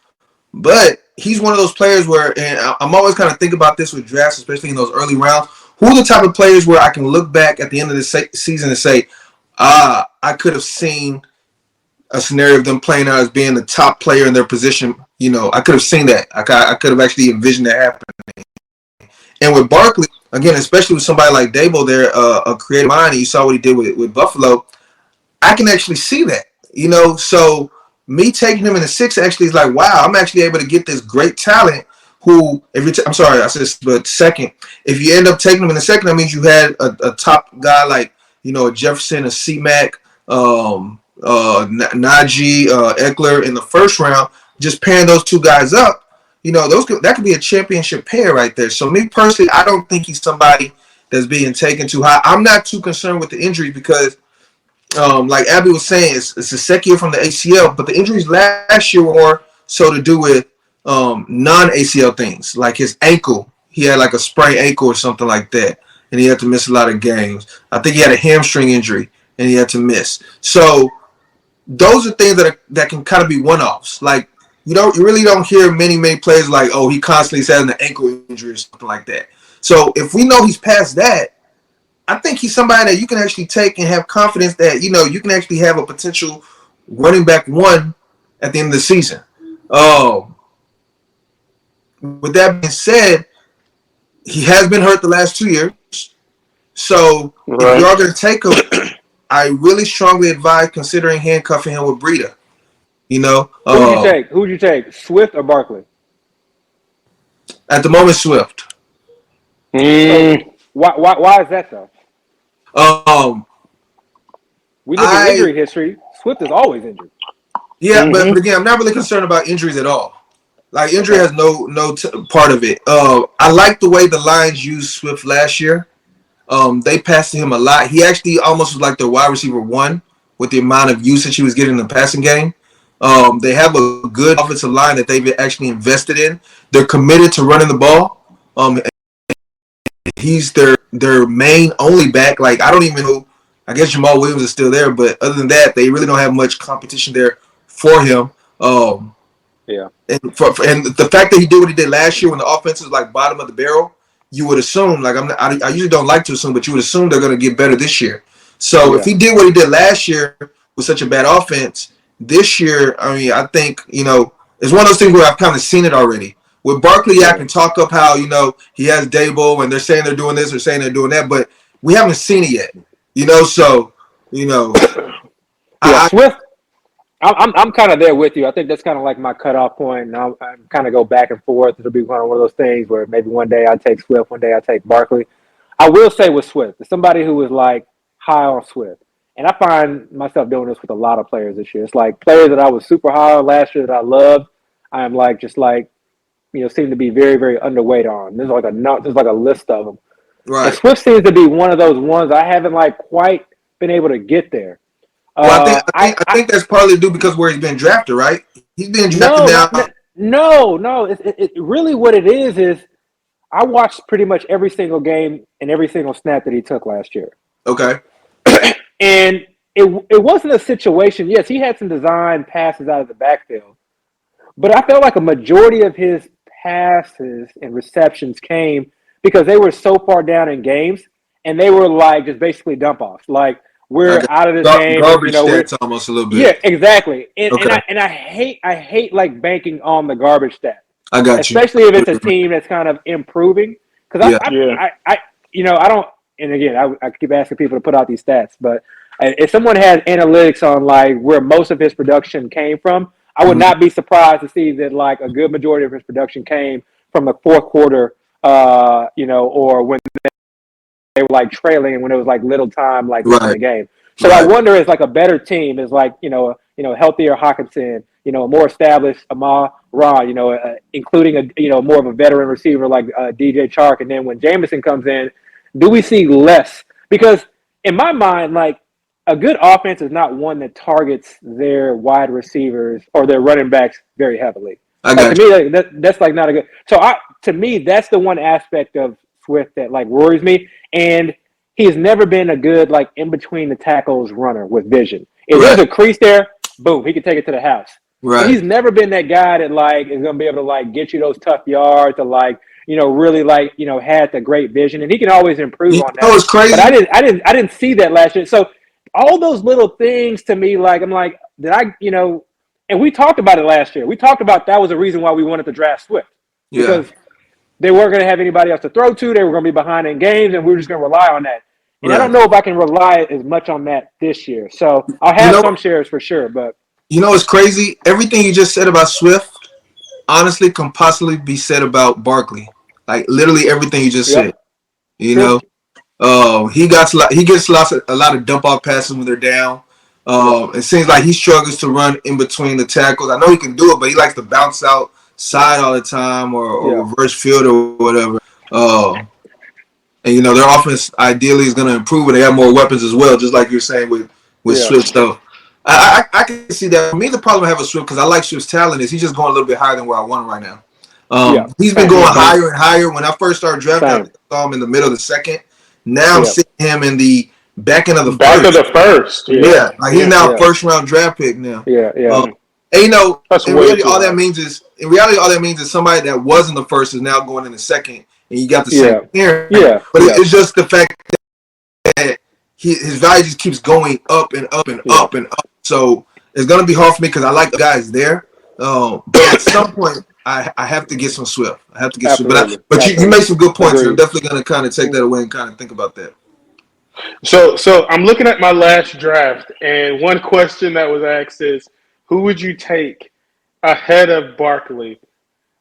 but he's one of those players where, and I'm always kind of thinking about this with drafts, especially in those early rounds, who are the type of players where I can look back at the end of the season and say, I could have seen a scenario of them playing out as being the top player in their position. You know, I could have seen that. I could have actually envisioned that happening. And with Barkley, again, especially with somebody like Daboll there, a creative mind, and you saw what he did with Buffalo, I can actually see that. You know, so me taking him in the 6 actually is like, wow, I'm actually able to get this great talent who, I'm sorry, I said but second. If you end up taking him in the second, that means you had a top guy like, you know, a Jefferson, a C-Mac, Najee, Eckler in the first round, just pairing those two guys up, you know, that could be a championship pair right there. So me personally, I don't think he's somebody that's being taken too high. I'm not too concerned with the injuries because, like Abby was saying, it's the second year from the ACL, but the injuries last year were more so to do with non-ACL things, like his ankle. He had like a sprained ankle or something like that, and he had to miss a lot of games. I think he had a hamstring injury, and he had to miss. So those are things that can kind of be one-offs. Like, you really don't hear many players like, oh, he constantly has an ankle injury or something like that. So if we know he's past that, I think he's somebody that you can actually take and have confidence that, you know, you can actually have a potential running back one at the end of the season. With that being said, he has been hurt the last 2 years. So if you're going to take him, I really strongly advise considering handcuffing him with Breida. You know, Who would you take, Swift or Barkley? At the moment, Swift. So why is that though? We look at injury history. Swift is always injured. Yeah, but again, I'm not really concerned about injuries at all. Like, injury has no part of it. I like the way the Lions used Swift last year. They passed to him a lot. He actually almost was like their wide receiver one with the amount of usage he was getting in the passing game. They have a good offensive line that they've actually invested in. They're committed to running the ball. He's their main only back. Like, I don't even know. I guess Jamal Williams is still there, but other than that, they really don't have much competition there for him. Yeah. And the fact that he did what he did last year when the offense was like bottom of the barrel, you would assume, like, I usually don't like to assume, but you would assume they're going to get better this year. So if he did what he did last year with such a bad offense, this year, I mean, I think, you know, it's one of those things where I've kind of seen it already. With Barkley, I can talk up how, you know, he has Daboll and they're saying they're doing this or saying they're doing that, but we haven't seen it yet. You know, so, you know. Swift, I'm kind of there with you. I think that's kind of like my cutoff point. And I'm kind of go back and forth. It'll be one of those things where maybe one day I take Swift, one day I take Barkley. I will say with Swift, as somebody who was like high on Swift, and I find myself doing this with a lot of players this year. It's like players that I was super high on last year that I loved. I'm like, just like, you know, seem to be very, very underweight on. There's like a list of them. Right. And Swift seems to be one of those ones I haven't like quite been able to get there. Well, I think that's partly due because where he's been drafted, right? He's been drafted now. No. It really what it is I watched pretty much every single game and every single snap that he took last year. Okay. And it wasn't a situation. Yes, he had some design passes out of the backfield, but I felt like a majority of his passes and receptions came because they were so far down in games, and they were like just basically dump offs. Like, we're out of this game. Garbage stats almost a little bit. Yeah, exactly. And I hate like banking on the garbage stat. I got you. Especially if it's a team that's kind of improving. Because I don't. And again, I keep asking people to put out these stats, but if someone has analytics on like where most of his production came from, I would not be surprised to see that like a good majority of his production came from the fourth quarter or when they were like trailing and when it was like little time like left in the game. So Right. I wonder is like a better team is like, healthier Hawkinson, a more established Amon-Ra, including more of a veteran receiver like DJ Chark. And then when Jameson comes in, do we see less? Because in my mind, like a good offense is not one that targets their wide receivers or their running backs very heavily. I got to me, that's like not a good. So to me, that's the one aspect of Swift that like worries me. And he's never been a good like in between the tackles runner with vision. If there's a crease there, boom, he can take it to the house. Right. But he's never been that guy that like is gonna be able to like get you those tough yards to like really like had the great vision, and he can always improve on that. That was crazy. But I didn't see that last year. So all those little things to me, like I'm like, did I and we talked about it last year. We talked about that was the reason why we wanted to draft Swift because they weren't going to have anybody else to throw to. They were going to be behind in games, and we were just going to rely on that. And I don't know if I can rely as much on that this year. So I'll have some shares for sure. But it's crazy. Everything you just said about Swift, honestly, can possibly be said about Barkley. Like literally everything you just said. He gets a lot of dump off passes when they're down. It seems like he struggles to run in between the tackles. I know he can do it, but he likes to bounce outside all the time or reverse field or whatever. And their offense ideally is going to improve, and they have more weapons as well, just like you're saying with Swift stuff. I can see that. For me, the problem I have with Swift, because I like Swift's talent, is he's just going a little bit higher than where I want him right now. He's been going higher and higher. When I first started drafting, I saw him in the middle of the second. Now I'm seeing him in the back end of the first. Yeah, like he's now a first round draft pick now. And in reality, all that means is somebody that was in the first is now going in the second, and you got the same here. But it's just the fact that his value just keeps going up and up and up and up. So it's gonna be hard for me because I like the guys there. But at some point, I have to get some Swift. I have to get Swift. But you made some good points. I'm definitely gonna kind of take that away and kind of think about that. So I'm looking at my last draft, and one question that was asked is, who would you take ahead of Barkley?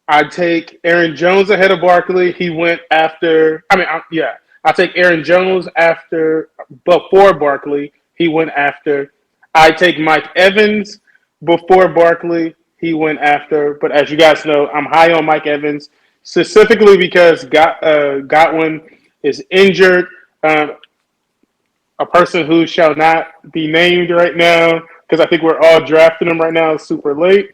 I'd take Aaron Jones ahead of Barkley. He went after. I take Aaron Jones before Barkley. He went after. I take Mike Evans before Barkley. He went after. But as you guys know, I'm high on Mike Evans specifically because Godwin is injured. A person who shall not be named right now, because I think we're all drafting him right now super late,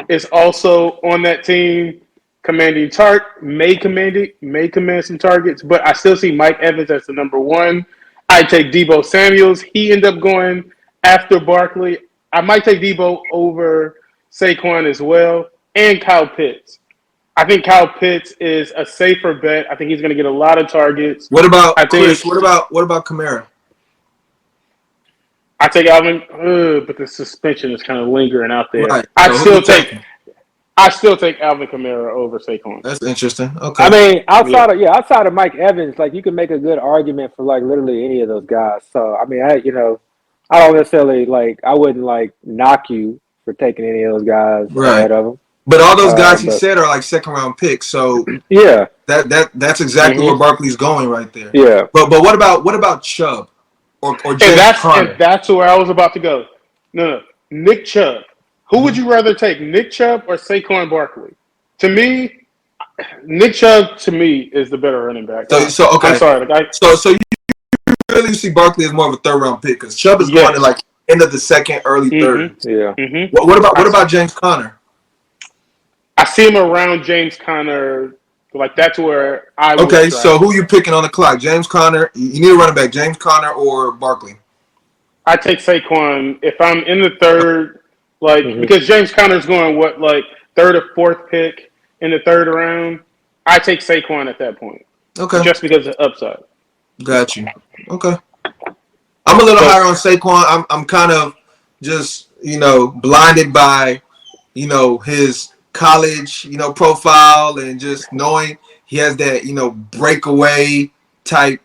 is also on that team, may command some targets, but I still see Mike Evans as the number one. I take Deebo Samuels. He ended up going after Barkley. I might take Deebo over Saquon as well, and Kyle Pitts. I think Kyle Pitts is a safer bet. I think he's going to get a lot of targets. What about Chris? What about Kamara? I take Alvin, but the suspension is kind of lingering out there. Right. I still take Alvin Kamara over Saquon. That's interesting. Okay. I mean, outside of Mike Evans, like you can make a good argument for like literally any of those guys. So I mean, I don't necessarily I wouldn't like knock you for taking any of those guys ahead of them. But all those guys he said are like second round picks. So that's exactly where Barkley's going right there. Yeah. But what about Chubb or James Conner? And that's where I was about to go. No, Nick Chubb. Who would you rather take, Nick Chubb or Saquon Barkley? To me, Nick Chubb is the better running back. So okay. I'm sorry. So you really see Barkley as more of a third round pick because Chubb is going to like end of the second, early third. Yeah. Mm-hmm. What about James Conner? I see him around James Conner. Like that's where I would Okay, try. so who you picking on the clock? James Conner. You need a running back. James Conner or Barkley? I take Saquon if I'm in the third, because James Conner's going third or fourth pick in the third round. I take Saquon at that point. Okay. Just because of upside. Got you. Okay. I'm a little higher on Saquon. I'm kind of just blinded by his college profile and just knowing he has that breakaway type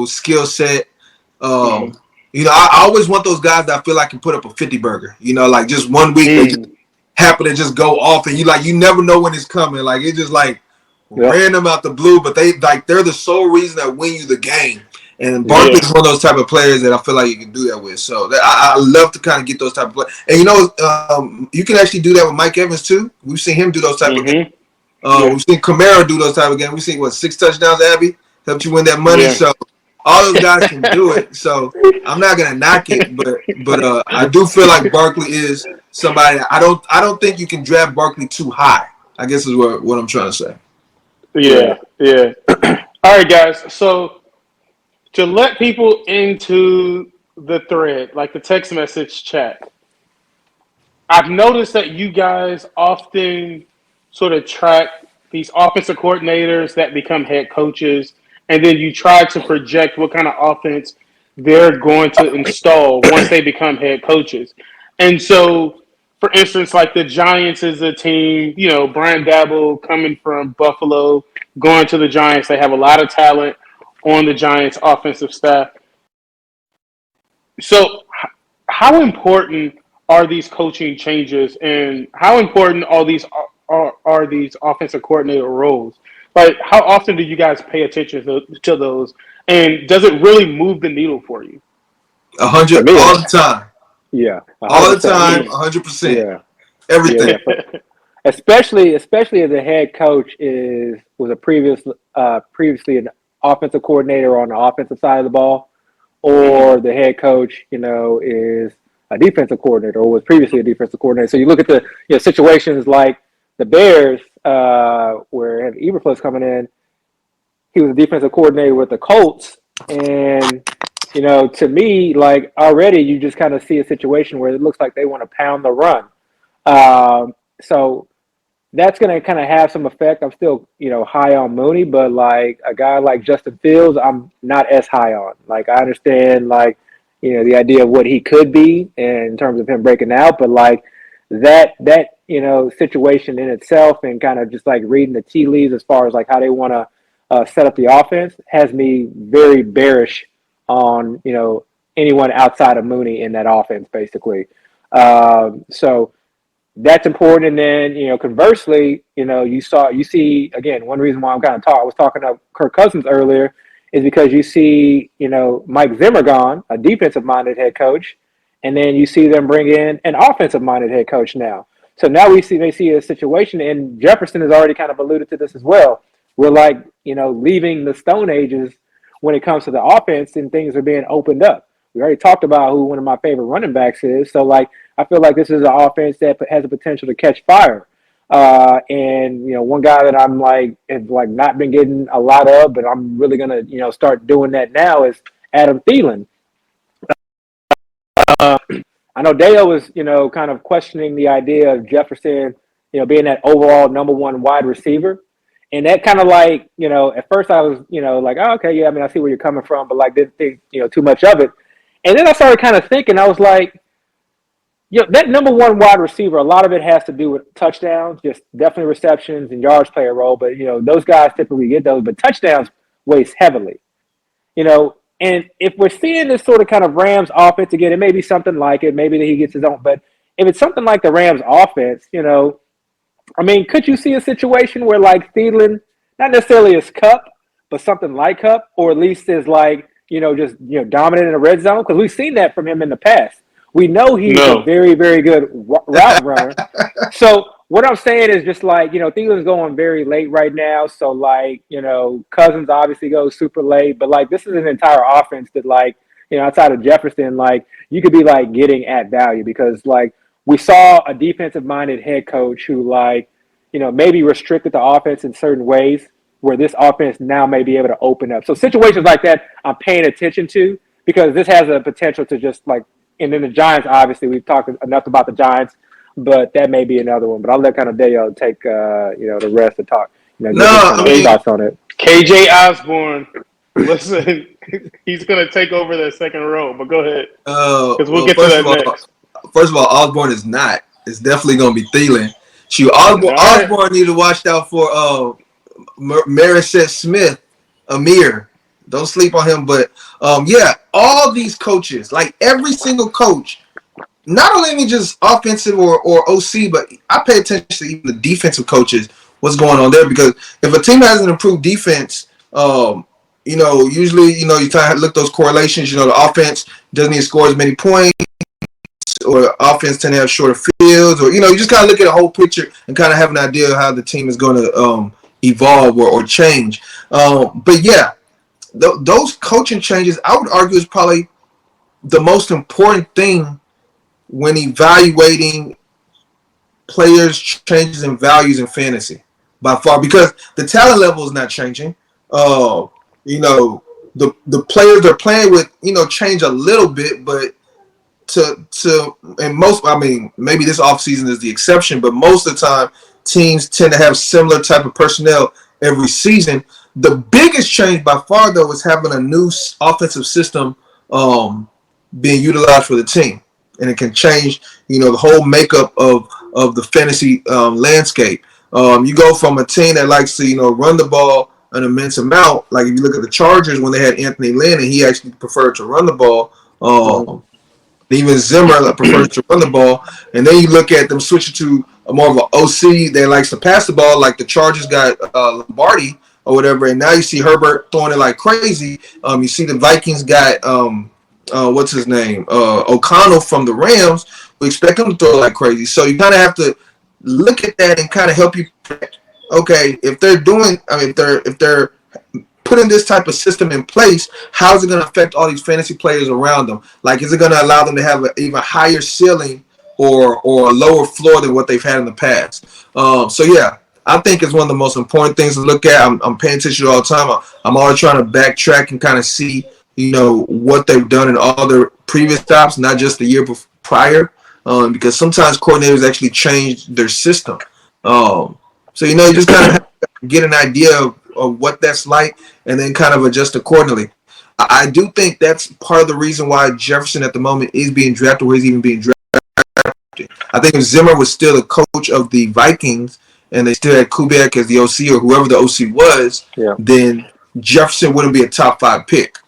skill set. I always want those guys that I feel like can put up a 50 burger. Like just 1 week they just happen to just go off and you never know when it's coming. Like it's just like random out the blue, but they're the sole reason that win you the game. And Barkley's one of those type of players that I feel like you can do that with. So I love to kind of get those type of players. And you can actually do that with Mike Evans too. We've seen him do those type of games. We've seen Kamara do those type of games. We've seen 6 touchdowns, Abby, helped you win that money. So all those guys can do it. So I'm not gonna knock it, but I do feel like Barkley is somebody. I don't think you can draft Barkley too high, I guess is what I'm trying to say. Yeah. All right, guys. So to let people into the thread, like the text message chat, I've noticed that you guys often sort of track these offensive coordinators that become head coaches, and then you try to project what kind of offense they're going to install once they become head coaches. And so, for instance, like the Giants is a team, Brian Daboll coming from Buffalo, going to the Giants. They have a lot of talent on the Giants offensive staff. So how important are these coaching changes, and how important are these offensive coordinator roles? Like, how often do you guys pay attention to those, and does it really move the needle for you? 100 all the time. Yeah, 100%. All the time, 100%. Yeah, everything. Yeah. Especially as a head coach was previously an offensive coordinator on the offensive side of the ball, or the head coach, is a defensive coordinator or was previously a defensive coordinator. So you look at the situations like the Bears, where Eberflus coming in, he was a defensive coordinator with the Colts, and to me, like, already you just kind of see a situation where it looks like they want to pound the run. So that's going to kind of have some effect. I'm still, high on Mooney, but like a guy like Justin Fields, I'm not as high on. Like, I understand, like, the idea of what he could be in terms of him breaking out, but like that situation in itself and kind of just like reading the tea leaves as far as like how they want to set up the offense has me very bearish on, anyone outside of Mooney in that offense, basically. So that's important. And then, conversely, you see, again, one reason why I was talking to Kirk Cousins earlier is because you see, Mike Zimmer gone, a defensive-minded head coach, and then you see them bring in an offensive-minded head coach now. So now they see a situation, and Jefferson has already kind of alluded to this as well. We're like, leaving the Stone Ages when it comes to the offense, and things are being opened up. We already talked about who one of my favorite running backs is. So, like, I feel like this is an offense that has the potential to catch fire. And one guy that I'm like has like not been getting a lot of, but I'm really gonna start doing that now is Adam Thielen. I know Dale was kind of questioning the idea of Jefferson being that overall number one wide receiver, and that kind of like at first I was like, oh, okay, yeah, I mean, I see where you're coming from, but like didn't think too much of it. And then I started kind of thinking, I was like, that number one wide receiver, a lot of it has to do with touchdowns, just definitely receptions and yards play a role. But, those guys typically get those, but touchdowns weighs heavily, and if we're seeing this sort of kind of Rams offense again, it may be something like it, maybe that he gets his own, but if it's something like the Rams offense, I mean, could you see a situation where like Thielen, not necessarily as Cup, but something like Cup, or at least is like, just, dominant in the red zone? Because we've seen that from him in the past. We know he's a very, very good route runner. So what I'm saying is just like, Thielen's going very late right now. So like, Cousins obviously goes super late, but like this is an entire offense that like, outside of Jefferson, like you could be like getting at value because like we saw a defensive minded head coach who like, maybe restricted the offense in certain ways where this offense now may be able to open up. So situations like that I'm paying attention to because this has a potential to just like, and then the Giants, obviously, we've talked enough about the Giants, but that may be another one. But I'll let kind of Dale take, the rest to talk. Thoughts on it. KJ Osborne, listen, he's going to take over that second row. But go ahead, because we'll get to that next. First of all, Osborne is not. It's definitely going to be Thielen. Osborne need to watch out for Marisette Smith, Amir. Don't sleep on him, but all these coaches, like every single coach, not only just offensive or OC, but I pay attention to even the defensive coaches what's going on there. Because if a team has an improved defense, usually, you try to look at those correlations. The offense doesn't need to score as many points, or offense tend to have shorter fields, or you just kind of look at the whole picture and kind of have an idea of how the team is going to evolve or change. But yeah, those coaching changes, I would argue, is probably the most important thing when evaluating players' changes in values in fantasy by far, because the talent level is not changing. The players they're playing with, change a little bit, but maybe this offseason is the exception, but most of the time teams tend to have similar type of personnel every season. The biggest change by far, though, is having a new offensive system being utilized for the team, and it can change, the whole makeup of the fantasy landscape. You go from a team that likes to, run the ball an immense amount. Like if you look at the Chargers when they had Anthony Lynn, and he actually preferred to run the ball. Even Zimmer prefers to run the ball, and then you look at them switching to more of an OC that likes to pass the ball, like the Chargers got Lombardi or whatever, and now you see Herbert throwing it like crazy. You see the Vikings got what's his name, O'Connell from the Rams. We expect him to throw like crazy. So you kind of have to look at that and kind of help you. Okay, if they're doing, if they're putting this type of system in place, how is it going to affect all these fantasy players around them? Like, is it going to allow them to have an even higher ceiling or a lower floor than what they've had in the past? So yeah, I think it's one of the most important things to look at. I'm paying attention all the time. I'm always trying to backtrack and kind of see, what they've done in all their previous stops, not just the year prior, because sometimes coordinators actually change their system. So, you just kind of have to get an idea of what that's like and then kind of adjust accordingly. I do think that's part of the reason why Jefferson at the moment is being drafted where he's even being drafted. I think if Zimmer was still the coach of the Vikings and they still had Kubiak as the OC or whoever the OC was, then Jefferson wouldn't be a top 5 pick.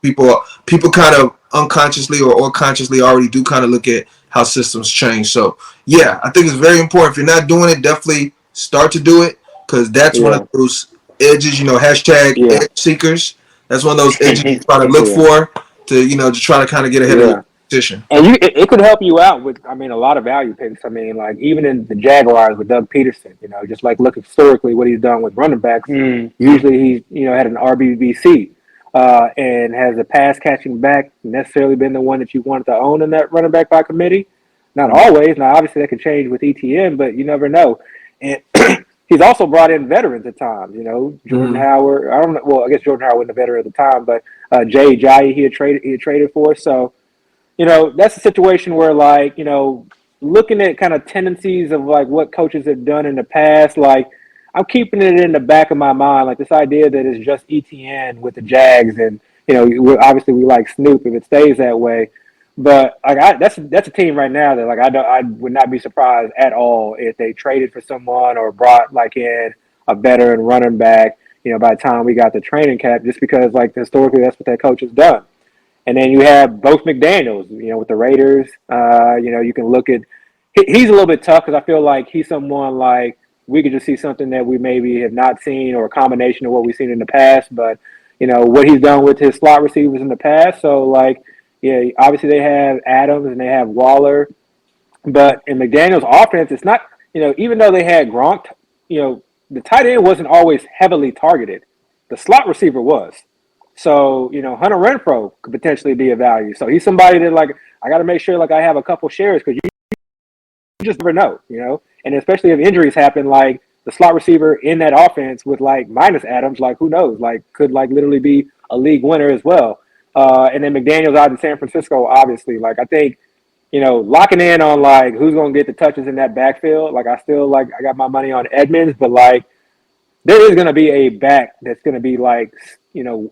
People kind of unconsciously or consciously already do kind of look at how systems change. So, yeah, I think it's very important. If you're not doing it, definitely start to do it, because that's one of those edges, hashtag edge seekers. That's one of those edges you try to look for to try to kind of get ahead of the competition. And it could help you out with, a lot of value picks. Like even in the Jaguars with Doug Peterson, just like look historically what he's done with running backs. Usually he's, had an RBBC. And has a pass catching back necessarily been the one that you wanted to own in that running back by committee? Not always. Now, obviously, that can change with ETN, but you never know. And he's also brought in veterans at times. Jordan Howard. I don't know. Well, I guess Jordan Howard wasn't a veteran at the time, but Jay Ajayi he had traded for. So, that's a situation where, like, looking at kind of tendencies of like what coaches have done in the past, like. I'm keeping it in the back of my mind, like this idea that it's just ETN with the Jags, and obviously we like Snoop if it stays that way. But like that's a team right now that like I would not be surprised at all if they traded for someone or brought like in a veteran running back. By the time we got the training camp, just because like historically that's what that coach has done. And then you have both McDaniels, with the Raiders. You can look at he's a little bit tough because I feel like he's someone like. We could just see something that we maybe have not seen or a combination of what we've seen in the past. But, what he's done with his slot receivers in the past. So, like, yeah, obviously they have Adams and they have Waller. But in McDaniel's offense, it's not, even though they had Gronk, the tight end wasn't always heavily targeted. The slot receiver was. So, Hunter Renfrow could potentially be a value. So he's somebody that, like, I got to make sure, like, I have a couple shares because you just never know, And especially if injuries happen, like the slot receiver in that offense with like minus Adams, like who knows, like could like literally be a league winner as well. And then McDaniel's out in San Francisco, obviously. Like I think, locking in on like who's going to get the touches in that backfield. Like I got my money on Edmonds, but like there is going to be a back that's going to be like,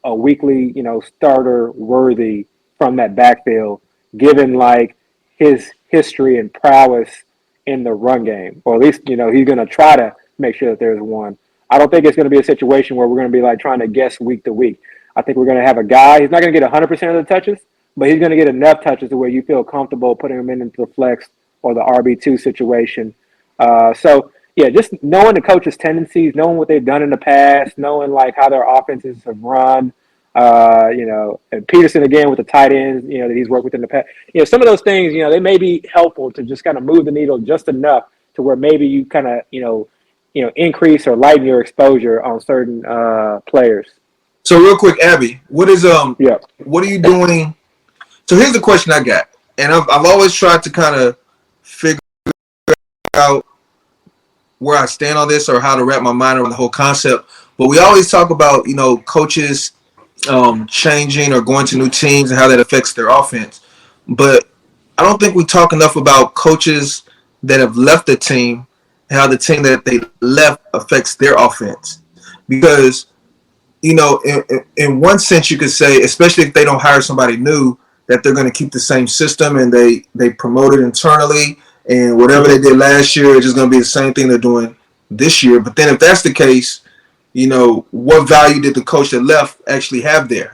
a weekly, starter worthy from that backfield, given like his history and prowess in the run game, or at least, he's going to try to make sure that there's one. I don't think it's going to be a situation where we're going to be like trying to guess week to week. I think we're going to have a guy, he's not going to get 100% of the touches, but he's going to get enough touches to where you feel comfortable putting him into the flex or the RB2 situation. So, yeah, just knowing the coach's tendencies, knowing what they've done in the past, knowing like how their offenses have run. And Peterson again with the tight ends, that he's worked with in the past. Some of those things, they may be helpful to just kind of move the needle just enough to where maybe you kind of, increase or lighten your exposure on certain players. So real quick, Abby, what Yeah. what are you doing? So here's the question I got, and I've always tried to kind of figure out where I stand on this or how to wrap my mind around the whole concept. But we always talk about, coaches changing or going to new teams and how that affects their offense. But I don't think we talk enough about coaches that have left the team and how the team that they left affects their offense. Because, in one sense you could say, especially if they don't hire somebody new, that they're going to keep the same system and they promote it internally, and whatever they did last year is just going to be the same thing they're doing this year. But then if that's the case, what value did the coach that left actually have there?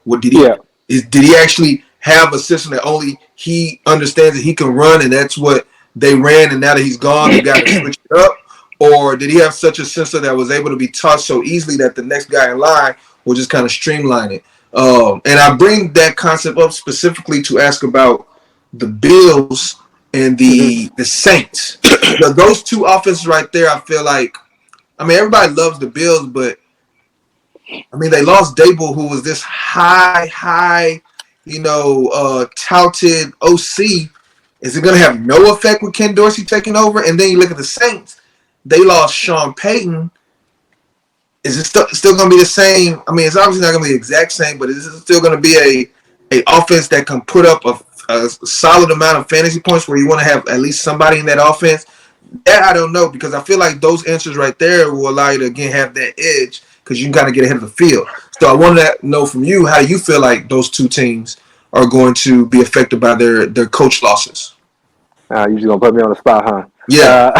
What did he did he actually have a system that only he understands that he can run, and that's what they ran, and now that he's gone, they got to switch it up? Or did he have such a system that was able to be taught so easily that the next guy in line will just kind of streamline it? And I bring that concept up specifically to ask about the Bills and the Saints. Those two offenses right there, I feel like, everybody loves the Bills, but they lost Dable, who was this high, touted OC. Is it going to have no effect with Ken Dorsey taking over? And then you look at the Saints. They lost Sean Payton. Is it still going to be the same? It's obviously not going to be the exact same, but is it still going to be a offense that can put up a solid amount of fantasy points where you want to have at least somebody in that offense? That I don't know, because I feel like those answers right there will allow you to, again, have that edge because you can kind of get ahead of the field. So I want to know from you, how do you feel like those two teams are going to be affected by their coach losses? You're just going to put me on the spot, huh? Yeah.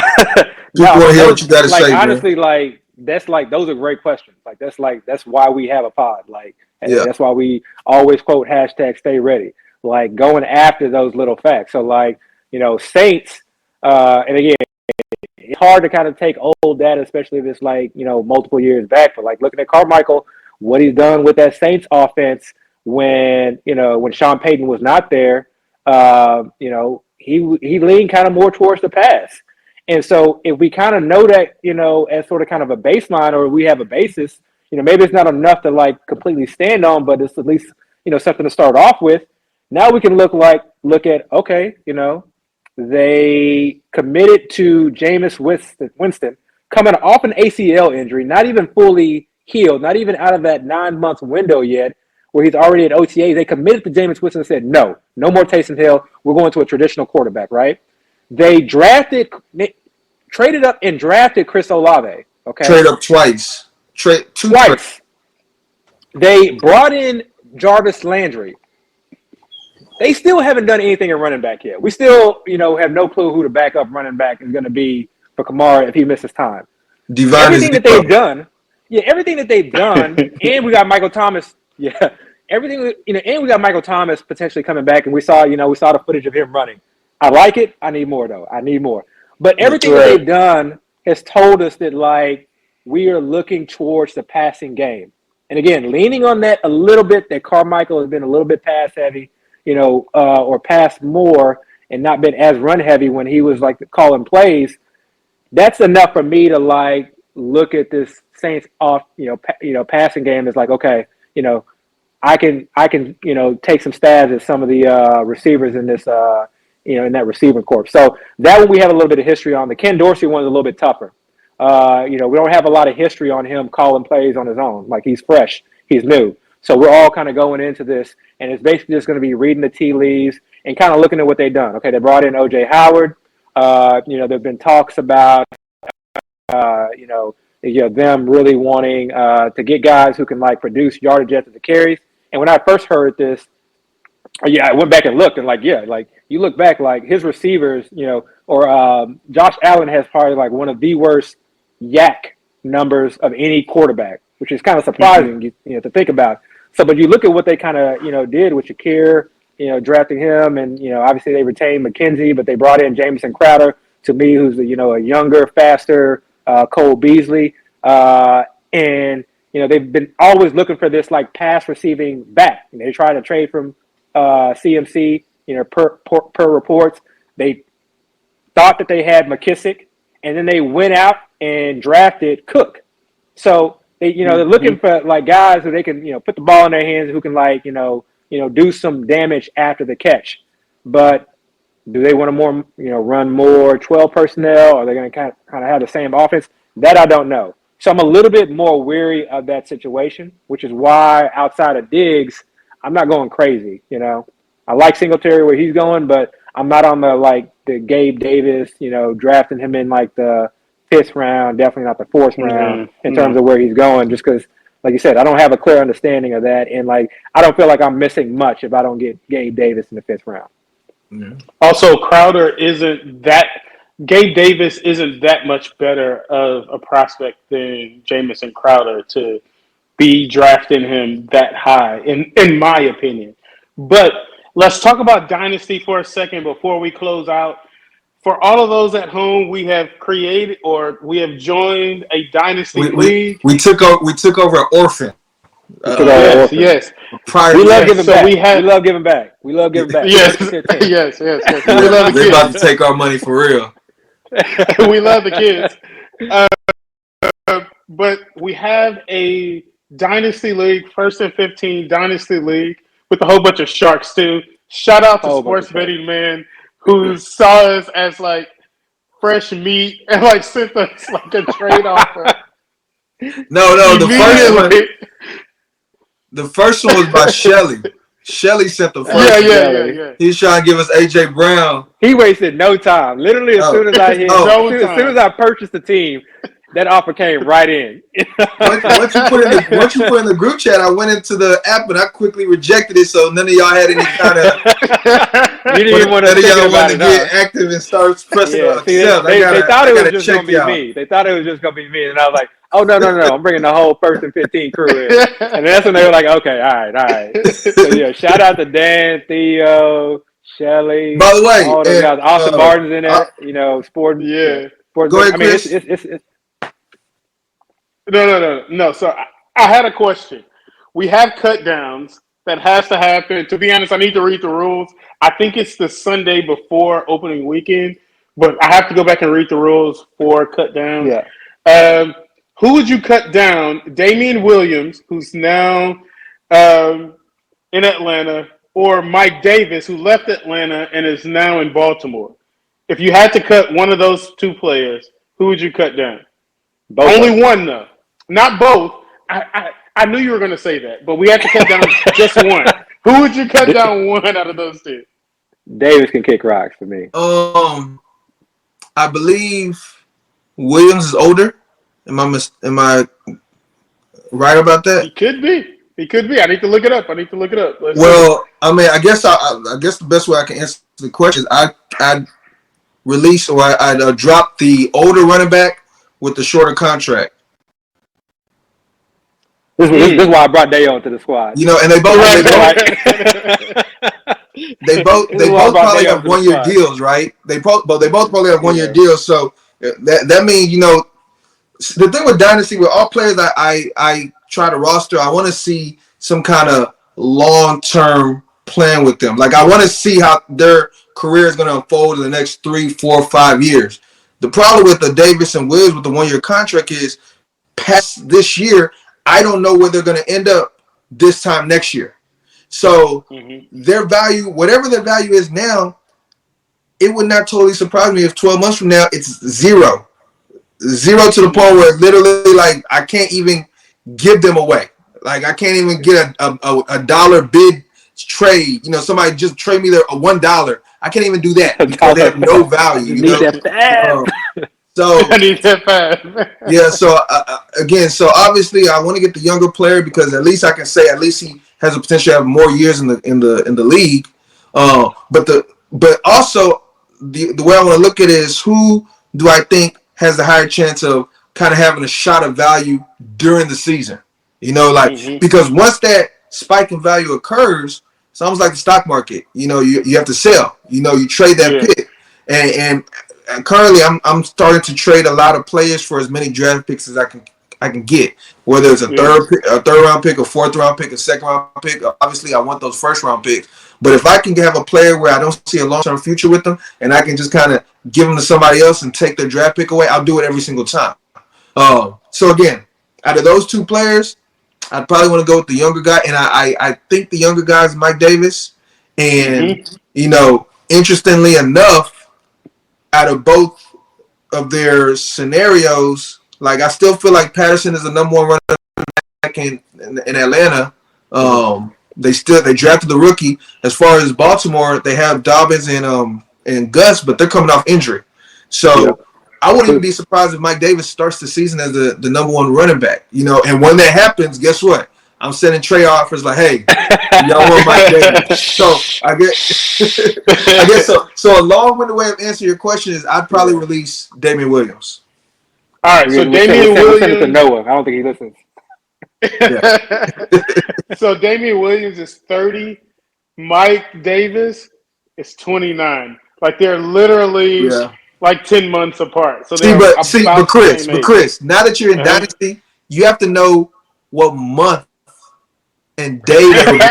People want to hear what you got to say, honestly, man. Those are great questions. That's why we have a pod. That's why we always quote hashtag stay ready. Going after those little facts. So Saints, and again, it's hard to kind of take old data, especially if it's multiple years back. But looking at Carmichael, what he's done with that Saints offense when Sean Payton was not there, he leaned kind of more towards the pass. And so if we kind of know that, as sort of kind of a baseline, or we have a basis, maybe it's not enough to completely stand on, but it's at least, something to start off with. Now we can look at, okay, they committed to Jameis Winston coming off an ACL injury, not even fully healed, not even out of that 9-month window yet, where he's already at OTA. They committed to Jameis Winston and said, no more Taysom Hill. We're going to a traditional quarterback, right? They traded up and drafted Chris Olave. Okay, trade up twice. Twice. They brought in Jarvis Landry. They still haven't done anything at running back yet. We still, have no clue who the backup running back is going to be for Kamara if he misses time. Everything that they've done, and we got Michael Thomas. Yeah, everything, and we got Michael Thomas potentially coming back, and we saw the footage of him running. I like it. I need more though. I need more. But everything that they've done has told us that we are looking towards the passing game. And again, leaning on that a little bit, that Carmichael has been a little bit pass heavy, or pass more and not been as run heavy when he was calling plays. That's enough for me to look at this Saints off, passing game as okay, I can take some stabs at some of the receivers in this, in that receiving corps. So that one we have a little bit of history on. The Ken Dorsey one is a little bit tougher. We don't have a lot of history on him calling plays on his own. He's fresh, he's new. So we're all kind of going into this, and it's basically just going to be reading the tea leaves and kind of looking at what they've done. Okay, they brought in O.J. Howard. There've been talks about, them really wanting to get guys who can produce yardage after the carries. And when I first heard this, I went back and looked, and you look back, his receivers, or Josh Allen has probably one of the worst yak numbers of any quarterback, which is kind of surprising, to think about. So, but you look at what they kind of, did with Shakir, drafting him, and, obviously they retained McKenzie, but they brought in Jamison Crowder to me, who's a younger, faster Cole Beasley, and they've been always looking for this like pass receiving back. They tried to trade from CMC. Per reports, they thought that they had McKissick, and then they went out and drafted Cook. So they're looking for like guys who they can put the ball in their hands, who can do some damage after the catch. But do they want to run more 12 personnel? Or are they going to kind of have the same offense? That I don't know. So I'm a little bit more weary of that situation, which is why outside of Diggs, I'm not going crazy. I like Singletary where he's going, but I'm not on the Gabe Davis, drafting him in like the 5th round, definitely not the 4th round in terms of where he's going, just because, like you said, I don't have a clear understanding of that. And I don't feel like I'm missing much if I don't get Gabe Davis in the 5th round. Yeah. Also, Gabe Davis isn't that much better of a prospect than Jamison Crowder to be drafting him that high, in my opinion. But let's talk about Dynasty for a second before we close out. For all of those at home, we have created or we have joined a Dynasty league. We took over an orphan. Yes. We love giving back. We love giving back. Yes. We love the kids. They're about to take our money for real. We love the kids. But we have a Dynasty League, 1st and 15 Dynasty League with a whole bunch of sharks too. Shout out to Sports Betting Man who saw us as like fresh meat and sent us a trade offer. No, the first one was by Shelly. Shelly sent the first one. Yeah. He's trying to give us AJ Brown. He wasted no time. Literally, as soon as I purchased the team, that offer came right in. once you put in the group chat, I went into the app and I quickly rejected it, so none of y'all had any kind of. You didn't even want to get active and start pressing on. They thought it was just going to be me. They thought it was just going to be me, and I was like, "Oh no! I'm bringing the whole 1st and 15 crew in." And that's when they were like, "Okay, all right." So yeah, shout out to Dan, Theo, Shelly. By the way, all those guys. Austin Martin's in there. Sport. Yeah. Go ahead, Chris. It's No. So I had a question. We have cut downs that has to happen. To be honest, I need to read the rules. I think it's the Sunday before opening weekend, but I have to go back and read the rules for cut downs. Yeah. Who would you cut down? Damian Williams, who's now in Atlanta, or Mike Davis, who left Atlanta and is now in Baltimore? If you had to cut one of those two players, who would you cut down? Only one, though. Not both. I knew you were going to say that, but we had to cut down just one. Who would you cut down one out of those two? Davis can kick rocks for me. I believe Williams is older. Am I right about that? He could be. I need to look it up. Well, I mean, I guess the best way I can answer the question is I'd release or I'd drop the older running back with the shorter contract. This is why I brought Dayo into the squad. And they both probably have 1-year deals, right? They both probably have 1-year deals. So that means the thing with Dynasty, with all players that I try to roster, I want to see some kind of long-term plan with them. Like, I want to see how their career is going to unfold in the next 3, 4, 5 years. The problem with the Davis and Williams with the 1-year contract is past this year, I don't know where they're going to end up this time next year. So their value, whatever their value is now, it would not totally surprise me if 12 months from now it's zero to the point where literally I can't even give them away. Like, I can't even get a dollar bid trade. Somebody just trade me a $1. I can't even do that because they have no value. You need that fast. So I need that fast. Yeah. So again, obviously I want to get the younger player because at least I can say at least he has the potential to have more years in the league. But also the way I want to look at it is who do I think has the higher chance of kind of having a shot of value during the season? Because once that spike in value occurs, it's almost like the stock market. You have to sell. You trade that pick, and currently I'm starting to trade a lot of players for as many draft picks as I can get. Whether it's a third round pick, a fourth round pick, a second round pick. Obviously, I want those first round picks. But if I can have a player where I don't see a long term future with them, and I can just kind of give them to somebody else and take their draft pick away, I'll do it every single time. So again, out of those two players, I'd probably want to go with the younger guy, and I think the younger guy is Mike Davis. And interestingly enough, out of both of their scenarios, like I still feel like Patterson is the number one running back in Atlanta. They drafted the rookie. As far as Baltimore, they have Dobbins and Gus, but they're coming off injury. So I wouldn't even be surprised if Mike Davis starts the season as the number one running back. And when that happens, guess what? I'm sending trade offers like, hey, y'all want Mike Davis. So I guess so. So a long-winded way of answering your question is I'd probably release Damian Williams. All right, so Damian Williams. Send it to Noah. I don't think he listens. So Damian Williams is 30. Mike Davis is 29. Like they're literally like 10 months apart. So but Chris, now that you're in Dynasty, you have to know what month and day they're born.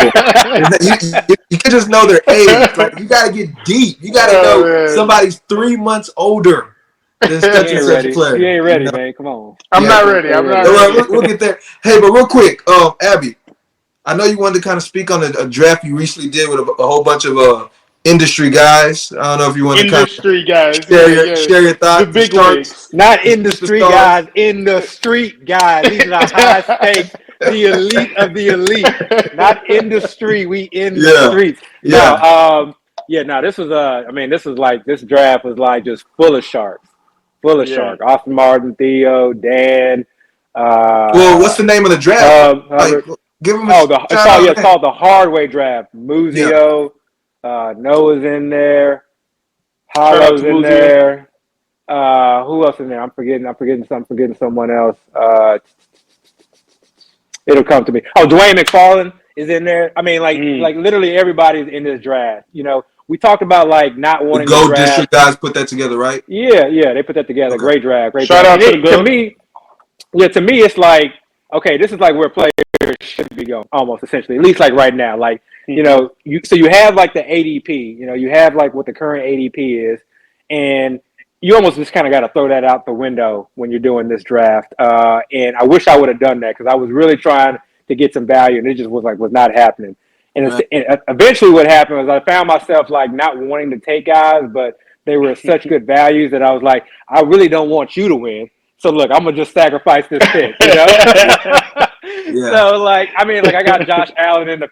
You can just know their age. Like you gotta get deep. You gotta know somebody's 3 months older than such and such player. You ain't ready, man. Come on. I'm not ready. We'll get there. Hey, but real quick, Abby, I know you wanted to kind of speak on a draft you recently did with a whole bunch of industry guys. I don't know if you want to kind of share your thoughts. The big leagues. Not industry guys, in the street guys. These are high stakes, the elite of the elite. Not industry, we in the streets. This draft was like just full of sharks. Sharks. Austin Martin, Theo, Dan. Well, what's the name of the draft? Give them it's called the Hardway Draft. Muzio. Noah's in there. Hollow's in there. Who else in there? I'm forgetting someone else. It'll come to me. Oh, Dwayne McFarland is in there. I mean, like literally everybody's in this draft. We talked about like not wanting the to draft. District guys put that together, right? Yeah, they put that together. Okay. Great draft. Shout out to the Go. To me, it's like, okay, this is like where players should be going, almost essentially, at least like right now. Like, you have like the ADP, you have like what the current ADP is, and you almost just kind of got to throw that out the window when you're doing this draft. And I wish I would have done that because I was really trying to get some value, and it just was not happening. And eventually what happened was I found myself like not wanting to take guys, but they were such good values that I was like, I really don't want you to win. So look, I'm gonna just sacrifice this pick, So I got Josh Allen in the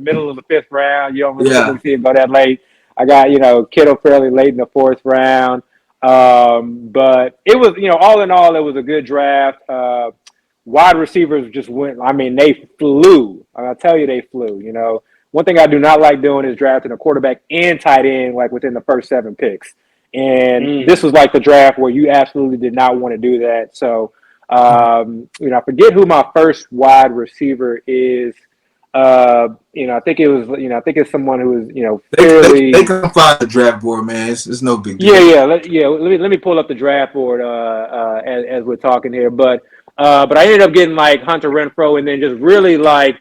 middle of the fifth round. You don't really see him go that late. I got Kittle fairly late in the fourth round. But it was all in all, it was a good draft. Wide receivers just went. I mean, they flew. I'll tell you, they flew. One thing I do not like doing is drafting a quarterback and tight end like within the first 7 picks. And this was like the draft where you absolutely did not want to do that. So, I forget who my first wide receiver is. I think it was, I think it's someone who was, fairly. They can find the draft board, man. It's no big deal. Let me pull up the draft board as we're talking here, but I ended up getting like Hunter Renfrow and then just really like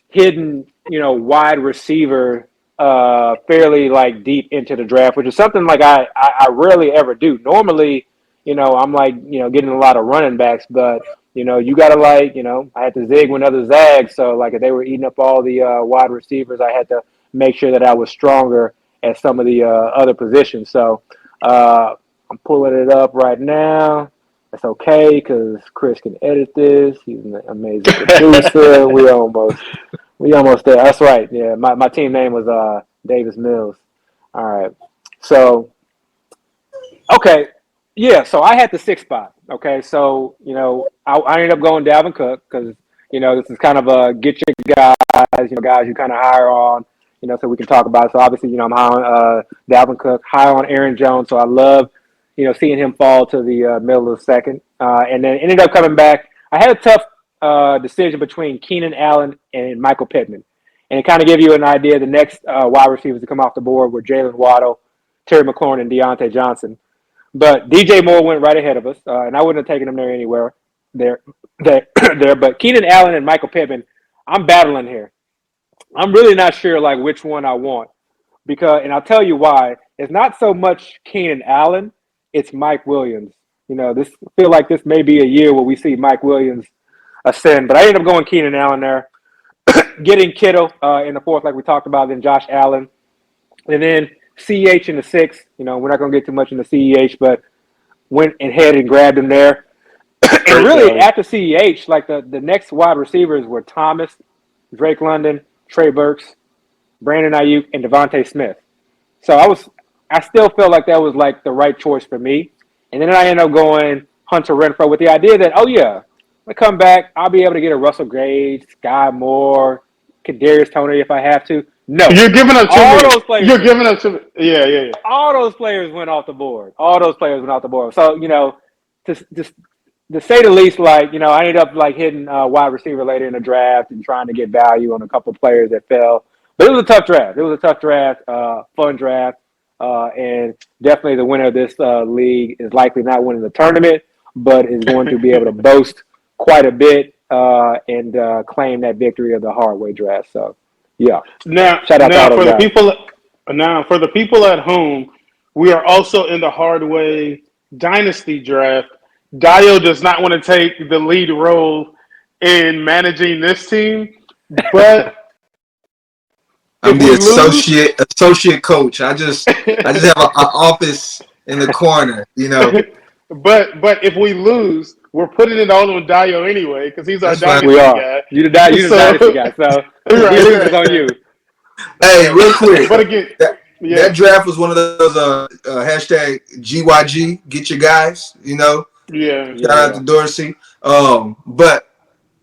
hidden, wide receiver fairly like deep into the draft, which is something like I rarely ever do. Normally, I'm like, getting a lot of running backs, but you gotta like, I had to zig when others zag. So like if they were eating up all the wide receivers, I had to make sure that I was stronger at some of the other positions. So I'm pulling it up right now. That's okay because Chris can edit this. He's an amazing producer. We almost there. That's right. Yeah, my team name was Davis Mills. All right. So okay. Yeah, so I had the 6th spot. Okay, so I ended up going Dalvin Cook because this is kind of a get your guys, guys you kind of hire on, so we can talk about it. So obviously, I'm high on Dalvin Cook, high on Aaron Jones. So I love, seeing him fall to the middle of the second, and then ended up coming back. I had a tough decision between Keenan Allen and Michael Pittman, and it kind of gave you an idea. The next wide receivers to come off the board were Jalen Waddle, Terry McLaurin, and Deontay Johnson. But DJ Moore went right ahead of us, and I wouldn't have taken him there anywhere. There. But Keenan Allen and Michael Pittman, I'm battling here. I'm really not sure like which one I want and I'll tell you why. It's not so much Keenan Allen, it's Mike Williams. You know, I feel like this may be a year where we see Mike Williams ascend, but I ended up going Keenan Allen there. Getting Kittle in the 4th, like we talked about, then Josh Allen. And then CEH in the 6th. You know, we're not going to get too much into CEH, but went ahead and grabbed him there. And really, after CEH, like the next wide receivers were Thomas, Drake London, Trey Burks, Brandon Ayuk, and Devontae Smith. So I still felt like that was like the right choice for me. And then I ended up going Hunter Renfrow with the idea that, oh yeah, I come back, I'll be able to get a Russell Gage, Sky Moore, Kadarius Toney if I have to. No, you're giving up to all me. those players. You're giving up to me. Yeah. All those players went off the board. So you know, to say the least, like, you know, I ended up like hitting wide receiver later in the draft and trying to get value on a couple of players that fell. But it was a tough draft. Fun draft. And definitely the winner of this league is likely not winning the tournament, but is going to be able to boast quite a bit and claim that victory of the hard way draft. So, yeah. Now, shout out now to for the guys. for the people at home, we are also in the hard way dynasty draft. Dio does not want to take the lead role in managing this team, but I'm the associate coach. I just have an office in the corner, you know. But if we lose, we're putting it all on Dio anyway because he's our dynasty guy. You the dynasty guy, so it's on you. Hey, real quick. But again, that draft was one of those hashtag GYG, get your guys, you know. Yeah. Shout out to Dorsey. But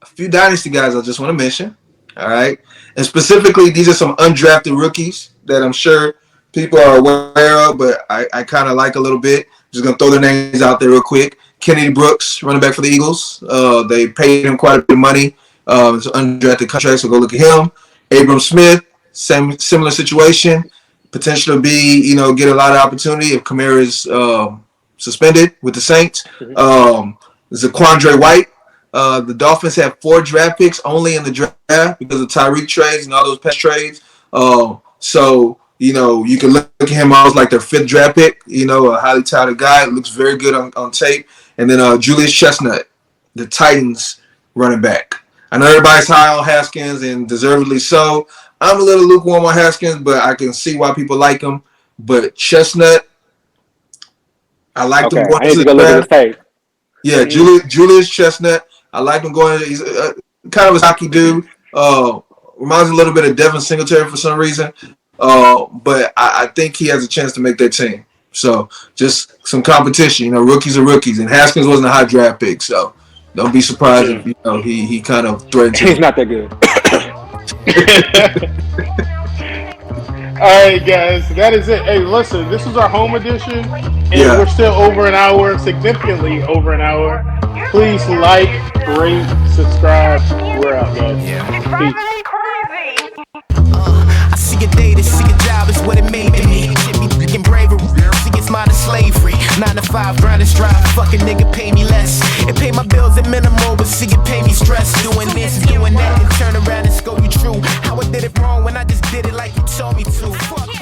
a few dynasty guys I just want to mention. All right. And specifically, these are some undrafted rookies that I'm sure people are aware of, but I kind of like a little bit. Just going to throw their names out there real quick. Kennedy Brooks, running back for the Eagles. They paid him quite a bit of money. It's an undrafted contract, so go look at him. Abram Smith, similar situation. Potential to be, you know, get a lot of opportunity if Kamara is suspended with the Saints. Zaquandre White. The Dolphins have 4 draft picks only in the draft because of Tyreek trades and all those past trades. So, you know, you can look at him as like their 5th draft pick, you know, a highly touted guy. Looks very good on tape. And then Julius Chestnut, the Titans running back. I know everybody's high on Haskins and deservedly so. I'm a little lukewarm on Haskins, but I can see why people like him. But Chestnut, I like him going to the draft. Tape. Yeah, Julius Chestnut. I like him going. He's kind of a hockey dude. Reminds me a little bit of Devin Singletary for some reason. But I think he has a chance to make that team. So just some competition. You know, rookies are rookies. And Haskins wasn't a high draft pick. So don't be surprised if, you know, he kind of threatens. He's not that good. All right, guys. That is it. Hey, listen, this is our home edition. And we're still over an hour, significantly over an hour. Please like, rate, subscribe. We're out, guys. Peace. I see a day to see a job is what it made to me. Shit me freaking bravery. See it's mine is slavery. 9 to 5, grind and strive. Fucking nigga pay me less. It pay my bills at minimal, but see it pay me stress. Doing this, doing that, and turn around and scope you true. How I did it wrong when I just did it like you told me to. Fuck.